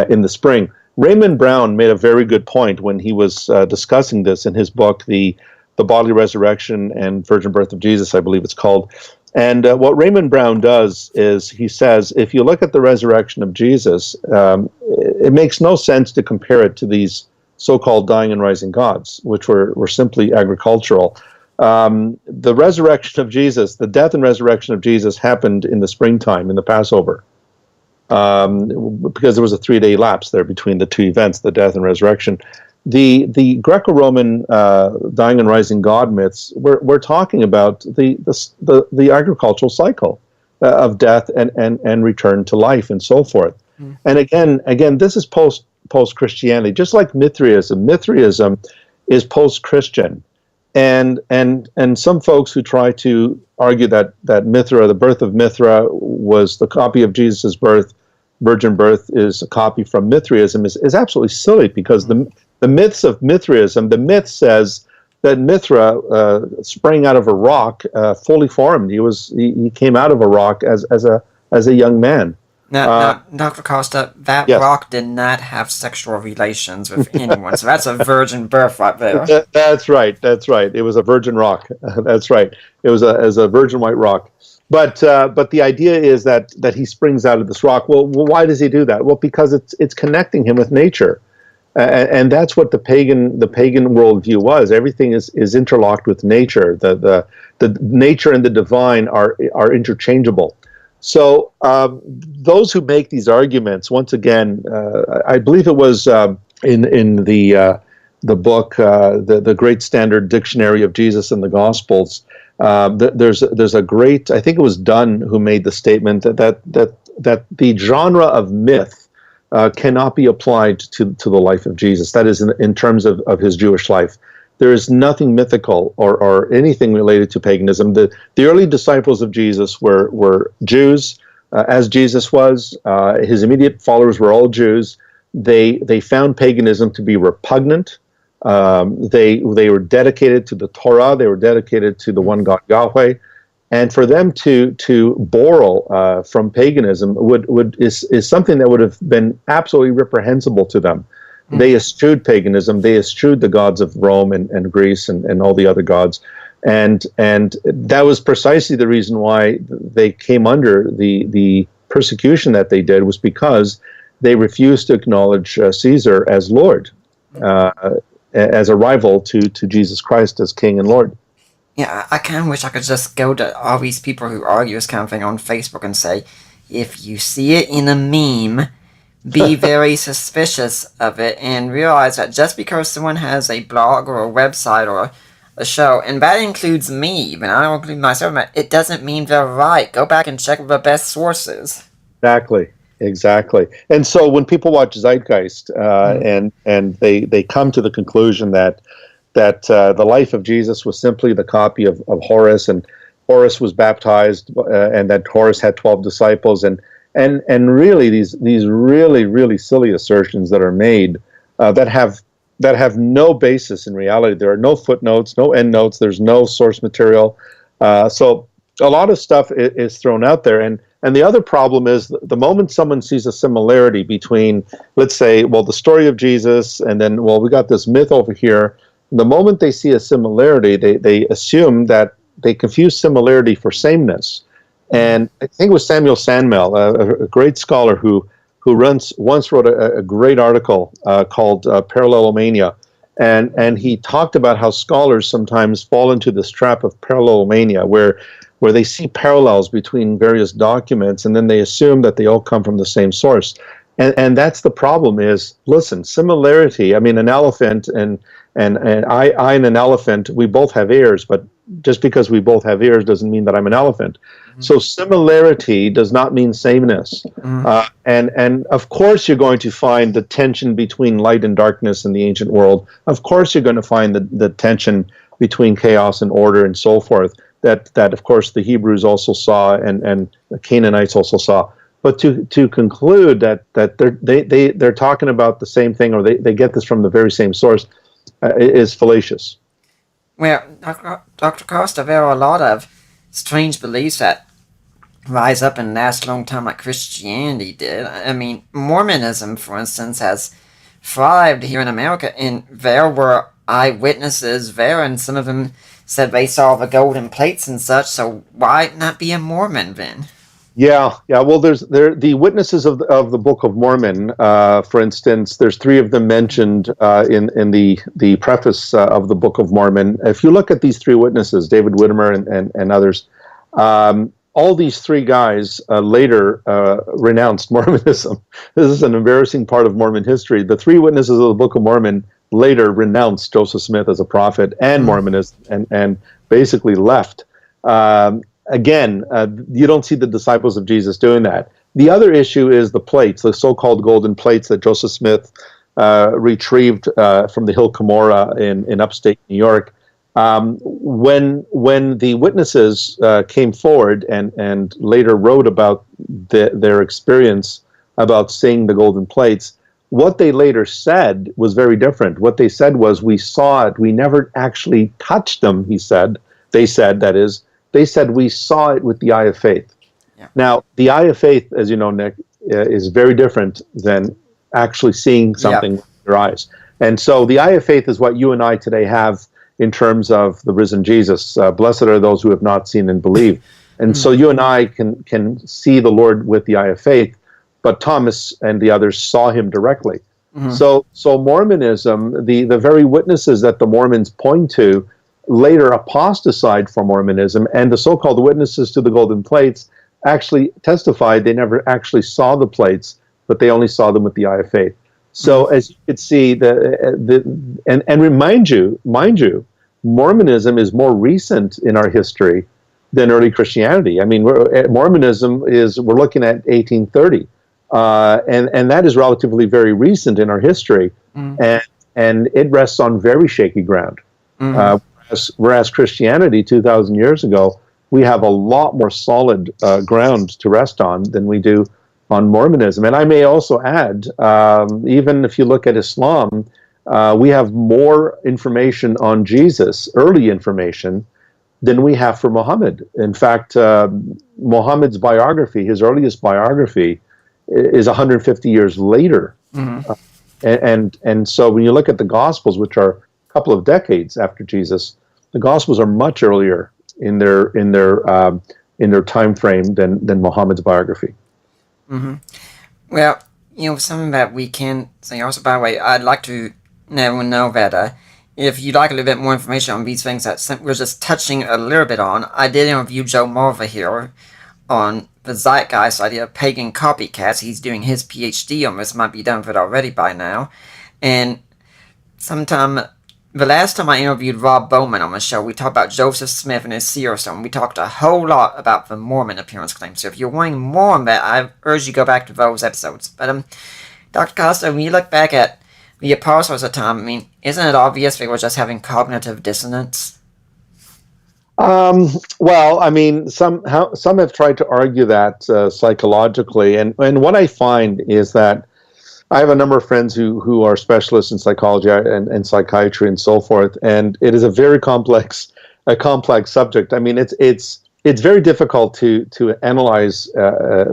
in the spring. Raymond Brown made a very good point when he was discussing this in his book, The Bodily Resurrection and Virgin Birth of Jesus, I believe it's called. And what Raymond Brown does is he says, if you look at the resurrection of Jesus, it makes no sense to compare it to these so-called dying and rising gods, which were simply agricultural. The resurrection of Jesus, the death and resurrection of Jesus happened in the springtime, in the Passover, because there was a 3-day lapse there between the two events, the death and resurrection. The Greco-Roman dying and rising God myths, we're talking about the agricultural cycle of death and return to life and so forth. And again, this is post-Christianity, just like Mithraism. Mithraism is post-Christian, and some folks who try to argue that Mithra, the birth of Mithra, was the copy of Jesus' birth, virgin birth is a copy from Mithraism, is absolutely silly, because the myths of Mithraism, the myth says that Mithra sprang out of a rock, fully formed. He came out of a rock as a young man. Now, Dr. Costa, that rock did not have sexual relations with anyone, so that's a virgin birth right there. That's right. It was a virgin rock. That's right. It was a virgin white rock. But the idea is that he springs out of this rock. Well, why does he do that? Well, because it's connecting him with nature. And that's what the pagan worldview was. Everything is interlocked with nature. The nature and the divine are interchangeable. So those who make these arguments, once again, I believe it was in the book, the Great Standard Dictionary of Jesus and the Gospels. There's a great, I think it was Dunn who made the statement that the genre of myth cannot be applied to the life of Jesus. That is, in terms of his Jewish life. There is nothing mythical or anything related to paganism. The early disciples of Jesus were Jews, as Jesus was. His immediate followers were all Jews. They found paganism to be repugnant. They were dedicated to the Torah. They were dedicated to the one God Yahweh. And for them to borrow from paganism is something that would have been absolutely reprehensible to them. They eschewed paganism. They eschewed the gods of Rome and Greece and all the other gods, and that was precisely the reason why they came under the persecution that they did, was because they refused to acknowledge Caesar as Lord, as a rival to Jesus Christ as King and Lord. Yeah, I kind of wish I could just go to all these people who argue this kind of thing on Facebook and say, if you see it in a meme, be very suspicious of it and realize that just because someone has a blog or a website or a show, and that includes me, even I don't include myself, it doesn't mean they're right. Go back and check the best sources. Exactly, exactly. And so when people watch Zeitgeist, and they come to the conclusion that the life of Jesus was simply the copy of Horus, and Horus was baptized, and that Horus had 12 disciples, and really these really silly assertions that are made, that have no basis in reality. There are no footnotes, no endnotes. There's no source material. So a lot of stuff is thrown out there, and the other problem is the moment someone sees a similarity between, let's say, well, the story of Jesus, and then, well, we got this myth over here. The moment they see a similarity, they assume that they confuse similarity for sameness. And I think it was Samuel Sandmel, a great scholar who once wrote a great article called Parallelomania, and he talked about how scholars sometimes fall into this trap of parallelomania, where they see parallels between various documents, and then they assume that they all come from the same source. And that's the problem is, listen, similarity, I mean, an elephant and I and an elephant, we both have ears, but just because we both have ears doesn't mean that I'm an elephant. So similarity does not mean sameness. And of course you're going to find the tension between light and darkness in the ancient world. Of course you're going to find the tension between chaos and order and so forth, that of course the Hebrews also saw, and the Canaanites also saw. But to conclude that they're talking about the same thing, or they get this from the very same source, is fallacious. Well, Dr. Costa, there are a lot of strange beliefs that rise up and last a long time like Christianity did. I mean, Mormonism, for instance, has thrived here in America, and there were eyewitnesses there, and some of them said they saw the golden plates and such, so why not be a Mormon then? Yeah. Well, there's the witnesses of the Book of Mormon. For instance, there's three of them mentioned in the preface of the Book of Mormon. If you look at these three witnesses, David Whitmer and others, all these three guys later renounced Mormonism. This is an embarrassing part of Mormon history. The three witnesses of the Book of Mormon later renounced Joseph Smith as a prophet and Mormonism, and basically left. Again, you don't see the disciples of Jesus doing that. The other issue is the plates, the so-called golden plates that Joseph Smith retrieved from the Hill Cumorah in upstate New York. When the witnesses came forward and later wrote about their experience about seeing the golden plates, what they later said was very different. What they said was, we saw it, we never actually touched them, he said. They said, that is, they said, we saw it with the eye of faith. Yeah. Now, the eye of faith, as you know, Nick, is very different than actually seeing something with your eyes. And so the eye of faith is what you and I today have in terms of the risen Jesus. Blessed are those who have not seen and believe. And so you and I can see the Lord with the eye of faith, but Thomas and the others saw him directly. So Mormonism, the very witnesses that the Mormons point to, later apostatized from Mormonism, and the so-called witnesses to the golden plates actually testified they never actually saw the plates, but they only saw them with the eye of faith. So as you could see, mind you, Mormonism is more recent in our history than early Christianity. I mean, Mormonism we're looking at 1830, and that is relatively very recent in our history, and it rests on very shaky ground. Whereas Christianity 2,000 years ago, we have a lot more solid ground to rest on than we do on Mormonism. And I may also add, even if you look at Islam, we have more information on Jesus, early information, than we have for Muhammad. In fact, Muhammad's biography, his earliest biography, is 150 years later. And so when you look at the Gospels, which are couple of decades after Jesus, the Gospels are much earlier in their time frame than Muhammad's biography. Well, something that we can say also, by the way, I'd like to let everyone know that if you'd like a little bit more information on these things that we're just touching a little bit on, I did interview Joe Marva here on the zeitgeist idea of pagan copycats. He's doing his PhD on this, might be done with it already by now. And the last time I interviewed Rob Bowman on the show, we talked about Joseph Smith and his seer stone. We talked a whole lot about the Mormon appearance claims. So if you're wanting more on that, I urge you to go back to those episodes. But Dr. Costa, when you look back at the apostles of the time, I mean, isn't it obvious they were just having cognitive dissonance? Well, I mean, some have tried to argue that psychologically, and what I find is that I have a number of friends who are specialists in psychology and psychiatry and so forth, and it is a very complex subject. I mean, it's very difficult to analyze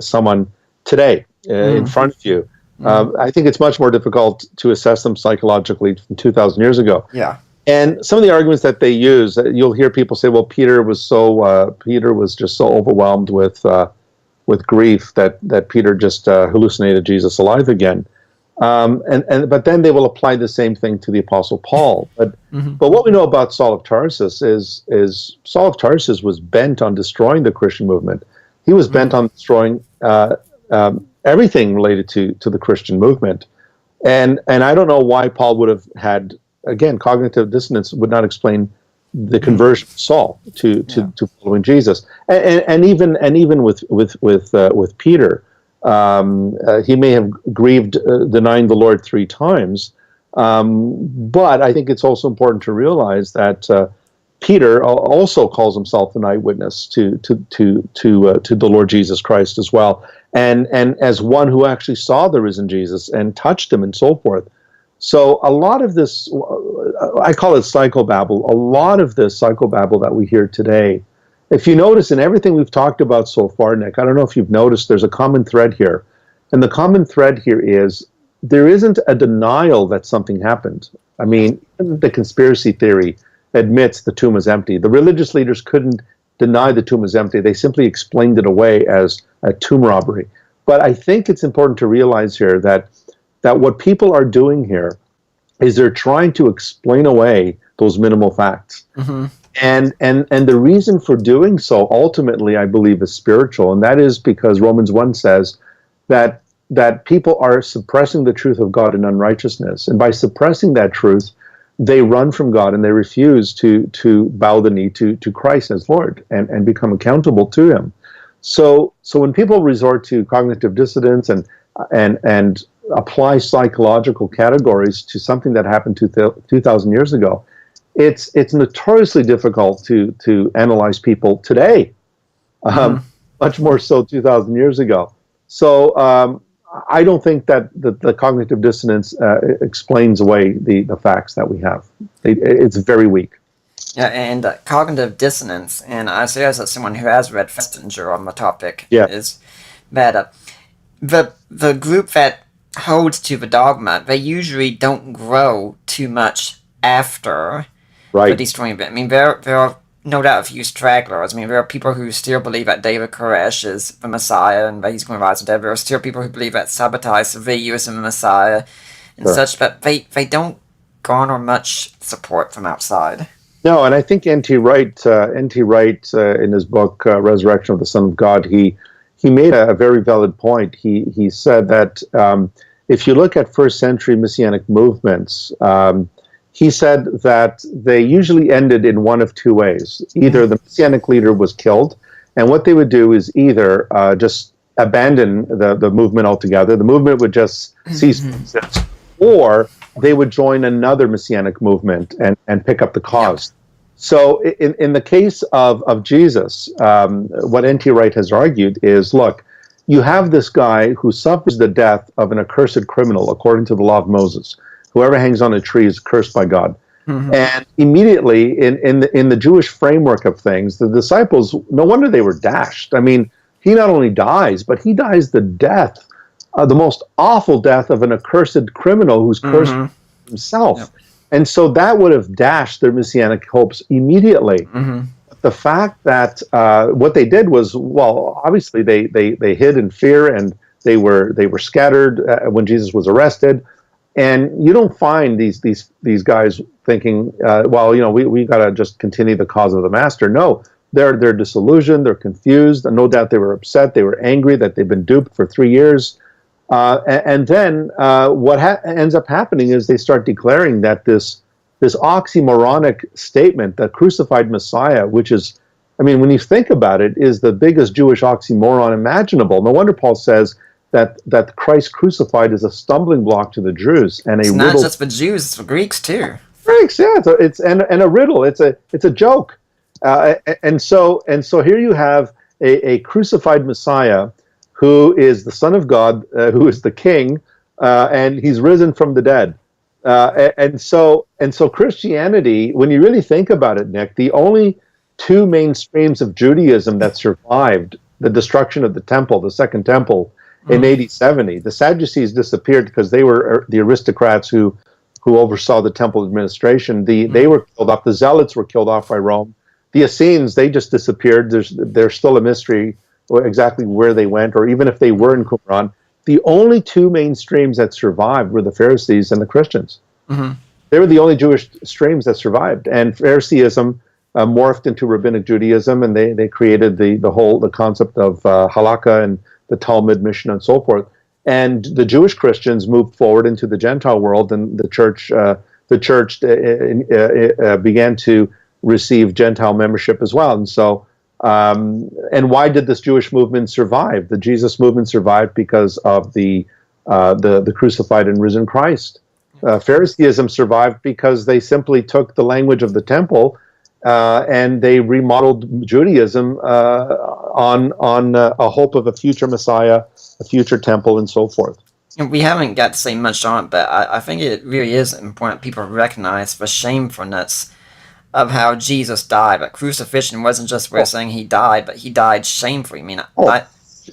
someone today in front of you. I think it's much more difficult to assess them psychologically from 2,000 years ago. Yeah. And some of the arguments that they use, you'll hear people say, "Well, Peter was just so overwhelmed with grief that Peter just hallucinated Jesus alive again." But then they will apply the same thing to the Apostle Paul. But what we know about Saul of Tarsus is Saul of Tarsus was bent on destroying the Christian movement. He was bent on destroying everything related to the Christian movement. And I don't know why Paul would have had, again, cognitive dissonance would not explain the conversion of Saul to following Jesus. And even with Peter. He may have grieved denying the Lord 3 times, but I think it's also important to realize that Peter also calls himself an eyewitness to the Lord Jesus Christ as well, and as one who actually saw the risen Jesus and touched him and so forth. So a lot of this, I call it psychobabble. A lot of this psychobabble that we hear today. If you notice in everything we've talked about so far, Nick, I don't know if you've noticed, there's a common thread here. And the common thread here is there isn't a denial that something happened. I mean, the conspiracy theory admits the tomb is empty. The religious leaders couldn't deny the tomb is empty. They simply explained it away as a tomb robbery. But I think it's important to realize here that what people are doing here is they're trying to explain away those minimal facts. And the reason for doing so, ultimately, I believe, is spiritual, and that is because Romans 1 says that people are suppressing the truth of God in unrighteousness, and by suppressing that truth, they run from God and they refuse to bow the knee to Christ as Lord and become accountable to Him. So when people resort to cognitive dissonance and apply psychological categories to something that happened 2,000 years ago, it's notoriously difficult to analyze people today, much more so 2,000 years ago. So I don't think that the cognitive dissonance explains away the facts that we have. It's very weak. Yeah, and cognitive dissonance, and I say as someone who has read Festinger on the topic, is that the group that holds to the dogma, they usually don't grow too much after the destroying bit. I mean, there are no doubt a few stragglers. I mean, there are people who still believe that David Koresh is the Messiah and that he's going to rise from dead. There are still people who believe that Sabbatai Saveyu is the Messiah and such, but they don't garner much support from outside. No, and I think N.T. Wright in his book Resurrection of the Son of God, he made a very valid point. He said that if you look at first century Messianic movements, he said that they usually ended in one of two ways. Either the Messianic leader was killed, and what they would do is either just abandon the movement altogether, the movement would just cease to exist, or they would join another Messianic movement and pick up the cause. So in the case of Jesus, what N.T. Wright has argued is, look, you have this guy who suffers the death of an accursed criminal according to the law of Moses. Whoever hangs on a tree is cursed by God. And immediately, in the Jewish framework of things, the disciples, no wonder they were dashed. I mean, he not only dies, but he dies the death, the most awful death of an accursed criminal who's cursed himself. And so that would have dashed their Messianic hopes immediately. The fact that what they did was, well, obviously they hid in fear and they were scattered when Jesus was arrested. And you don't find these guys thinking, well, we got to just continue the cause of the master. No, they're disillusioned, they're confused, and no doubt they were upset, they were angry that they've been duped for 3 years. And then what ends up happening is they start declaring that this oxymoronic statement, the crucified Messiah, which is, I mean, when you think about it, is the biggest Jewish oxymoron imaginable. No wonder Paul says that Christ crucified is a stumbling block to the Jews and a It's riddle. not just for Jews; it's for Greeks too. Greeks, yeah, it's a riddle. It's a joke. And so here you have a crucified Messiah who is the Son of God, who is the King, and he's risen from the dead. And so Christianity, when you really think about it, Nick, the only two main streams of Judaism that survived the destruction of the temple, the Second Temple, in AD 70. The Sadducees disappeared because they were the aristocrats who oversaw the temple administration. They were killed off. The Zealots were killed off by Rome. The Essenes, they just disappeared. There's still a mystery exactly where they went, or even if they were in Qumran. The only two main streams that survived were the Pharisees and the Christians. Mm-hmm. They were the only Jewish streams that survived. And Phariseeism morphed into Rabbinic Judaism, and they created the concept of halakha and the Talmud, Mishnah, and so forth. And the Jewish Christians moved forward into the Gentile world, and the church began to receive Gentile membership as well. And so, and why did this Jewish movement survive? The Jesus movement survived because of the crucified and risen Christ. Phariseeism survived because they simply took the language of the temple and they remodeled Judaism on a hope of a future Messiah, a future temple, and so forth. And we haven't got to say much on it, but I think it really is important people recognize the shamefulness of how Jesus died. But crucifixion wasn't just we're saying he died, but he died shamefully. I mean,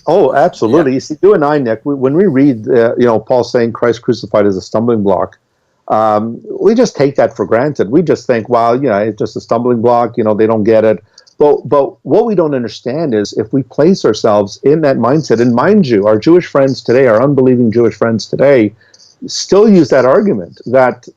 absolutely. Yeah. You see, you and I, Nick, when we read, Paul saying Christ crucified is a stumbling block, we just take that for granted. We just think, well, it's just a stumbling block. They don't get it. But what we don't understand is if we place ourselves in that mindset, and mind you, our Jewish friends today, our unbelieving Jewish friends today, still use that argument that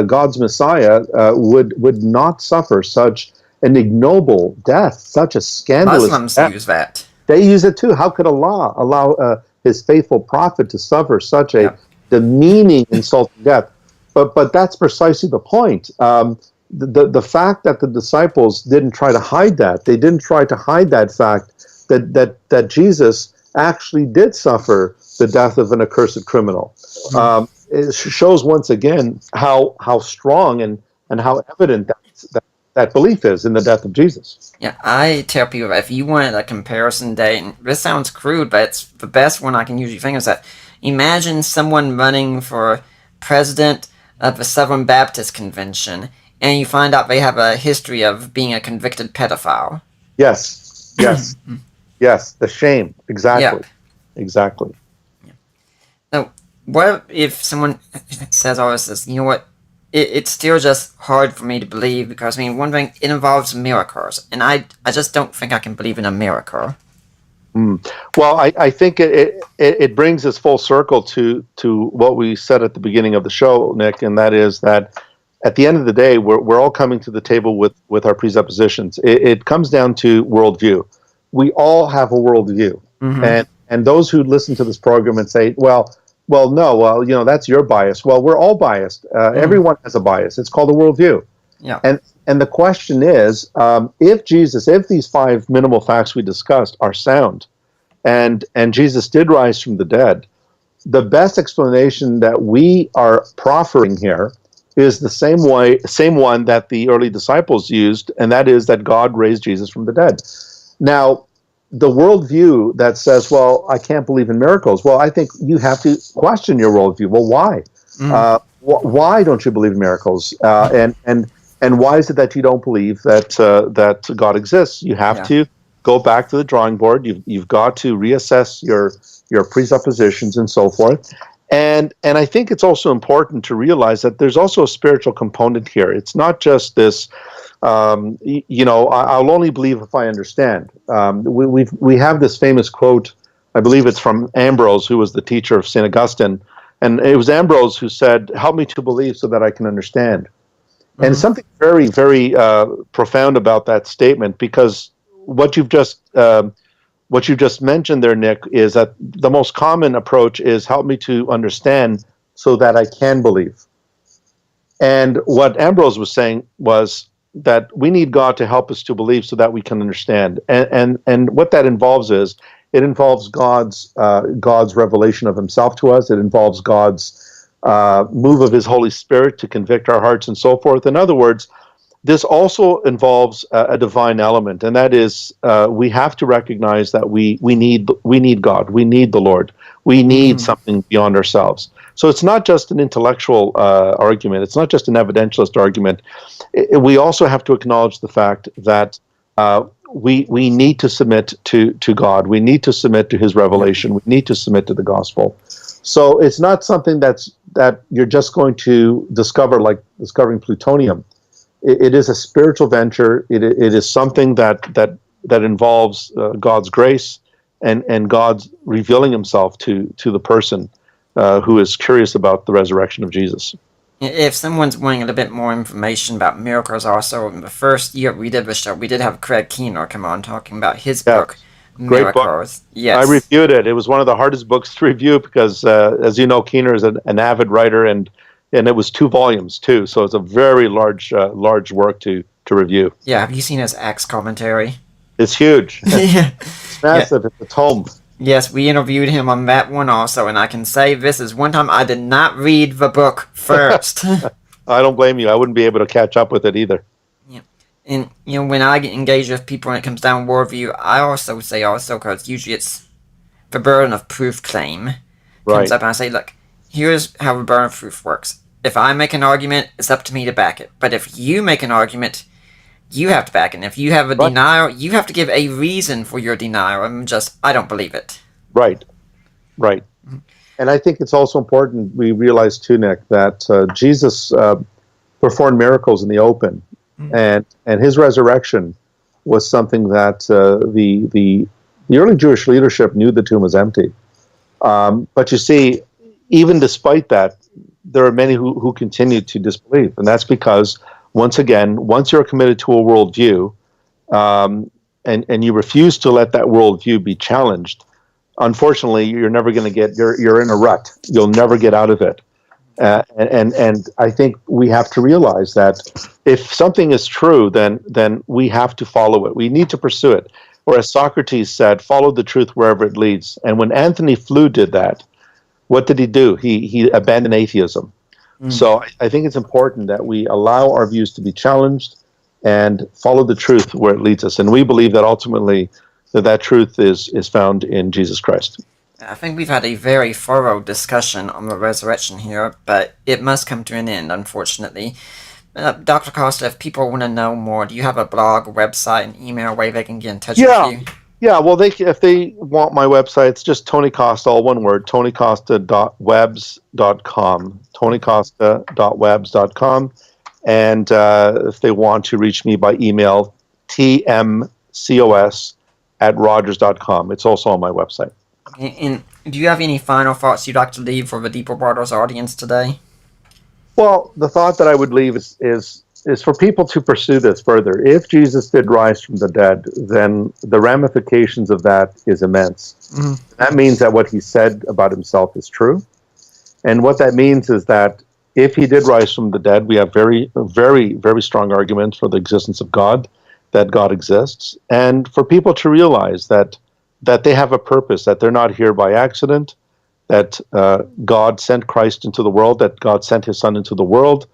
God's Messiah would not suffer such an ignoble death, such a scandalous Muslims death. use that. They use it too. How could Allah allow his faithful prophet to suffer such a demeaning, insulting death? But that's precisely the point. The fact that the disciples didn't try to hide that, they didn't try to hide that fact that Jesus actually did suffer the death of an accursed criminal. It shows once again how strong and how evident that belief is in the death of Jesus. Yeah, I tell people if you wanted a comparison date, and this sounds crude, but it's the best one I can usually think of, is that imagine someone running for president of the Southern Baptist Convention, and you find out they have a history of being a convicted pedophile. Yes. Yes, the shame. Exactly. Yep. Exactly. Yeah. Now, what if someone says all this, you know what, it's still just hard for me to believe, because, one thing, it involves miracles, and I just don't think I can believe in a miracle. Well, I think it brings us full circle to what we said at the beginning of the show, Nick, and that is that at the end of the day, we're all coming to the table with our presuppositions. It comes down to worldview. We all have a worldview, and those who listen to this program and say, no, that's your bias. Well, we're all biased. Everyone has a bias. It's called a worldview. Yeah. And the question is, if these five minimal facts we discussed are sound, and Jesus did rise from the dead, the best explanation that we are proffering here is the same one that the early disciples used, and that is that God raised Jesus from the dead. Now, the worldview that says, well, I can't believe in miracles, well, I think you have to question your worldview. Well, why? Why don't you believe in miracles? And why is it that you don't believe that God exists? You have to go back to the drawing board. You've got to reassess your presuppositions and so forth. And I think it's also important to realize that there's also a spiritual component here. It's not just this, I'll only believe if I understand. We have this famous quote, I believe it's from Ambrose, who was the teacher of St. Augustine. And it was Ambrose who said, help me to believe so that I can understand. And something very, very profound about that statement, because what you've just mentioned there, Nick, is that the most common approach is help me to understand so that I can believe. And what Ambrose was saying was that we need God to help us to believe so that we can understand. And what that involves is it involves God's revelation of Himself to us. It involves God's move of His Holy Spirit to convict our hearts and so forth. In other words, this also involves a divine element, and that is we have to recognize that we need God, we need the Lord, we need something beyond ourselves. So it's not just an intellectual argument, it's not just an evidentialist argument. We also have to acknowledge the fact that we need to submit to God, we need to submit to His revelation, we need to submit to the gospel. So it's not something that you're just going to discover like discovering plutonium. It is a spiritual venture. It is something that involves God's grace and God's revealing Himself to the person who is curious about the resurrection of Jesus. If someone's wanting a little bit more information about miracles, also in the first year we did the show, we did have Craig Keener come on talking about his book, Great Miracles. book. Yes, I reviewed it. It was one of the hardest books to review because, as you know, Keener is an avid writer, and it was 2 volumes too, so it's a very large work to review. Yeah, have you seen his Acts commentary? It's huge. Yeah. It's massive. Yeah. It's a tome. Yes, we interviewed him on that one also, and I can say this is one time I did not read the book first. I don't blame you. I wouldn't be able to catch up with it either. Yeah. And, when I get engaged with people when it comes down to worldview, I also say because usually it's the burden of proof claim comes up, and I say, look, here's how the burden of proof works. If I make an argument, it's up to me to back it. But if you make an argument, you have to back it. And if you have a denial, you have to give a reason for your denial. I don't believe it. Right. And I think it's also important we realize too, Nick, that Jesus performed miracles in the open, and His resurrection was something that the early Jewish leadership knew the tomb was empty. But you see, even despite that, there are many who continue to disbelieve, and that's because, once you're committed to a worldview, and you refuse to let that worldview be challenged, unfortunately, you're never going to you're in a rut. You'll never get out of it. And I think we have to realize that if something is true, then we have to follow it. We need to pursue it. Or as Socrates said, follow the truth wherever it leads. And when Anthony Flew did that, what did he do? He abandoned atheism. So I think it's important that we allow our views to be challenged and follow the truth where it leads us. And we believe that ultimately that truth is found in Jesus Christ. I think we've had a very thorough discussion on the resurrection here, but it must come to an end, unfortunately. Dr. Costa, if people want to know more, do you have a blog, a website, an email way they can get in touch with you? Yeah, well, if they want my website, it's just Tony Costa, all one word, tonycosta.webs.com, tonycosta.webs.com. And if they want to reach me by email, tmcos@rogers.com. It's also on my website. And do you have any final thoughts you'd like to leave for the Deeper Waters audience today? Well, the thought that I would leave is for people to pursue this further. If Jesus did rise from the dead, then the ramifications of that is immense. That means that what He said about Himself is true. And what that means is that if He did rise from the dead, we have very, very, very strong arguments for the existence of God, that God exists, and for people to realize that they have a purpose, that they're not here by accident, that God sent Christ into the world, that God sent His Son into the world.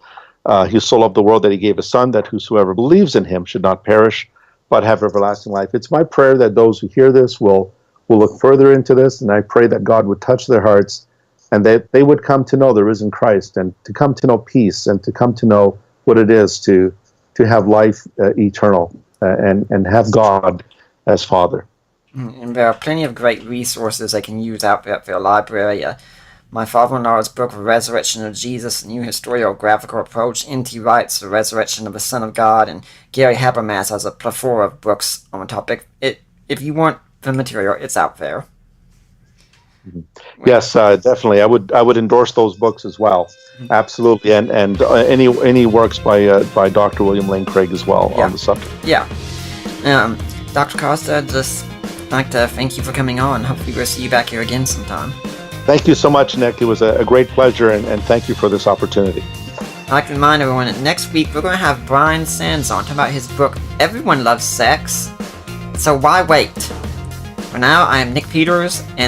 He so loved the world that He gave His Son, that whosoever believes in Him should not perish, but have everlasting life. It's my prayer that those who hear this will look further into this, and I pray that God would touch their hearts, and that they would come to know the risen Christ, and to come to know peace, and to come to know what it is to have life eternal, and have God as Father. And there are plenty of great resources they can use out there at their library. My father-in-law's book, The Resurrection of Jesus, a New Historiographical Approach, N.T. Wright's The Resurrection of the Son of God, and Gary Habermas has a plethora of books on the topic. If you want the material, it's out there. Yes, definitely. I would endorse those books as well. Absolutely, and any works by Dr. William Lane Craig as well Yeah. on the subject. Yeah. Dr. Costa, just like to thank you for coming on. Hopefully we'll see you back here again sometime. Thank you so much, Nick. It was a great pleasure, and thank you for this opportunity. I'd like to remind everyone that next week we're going to have Brian Sands on talking about his book, Everyone Loves Sex. So why wait? For now, I am Nick Peters, and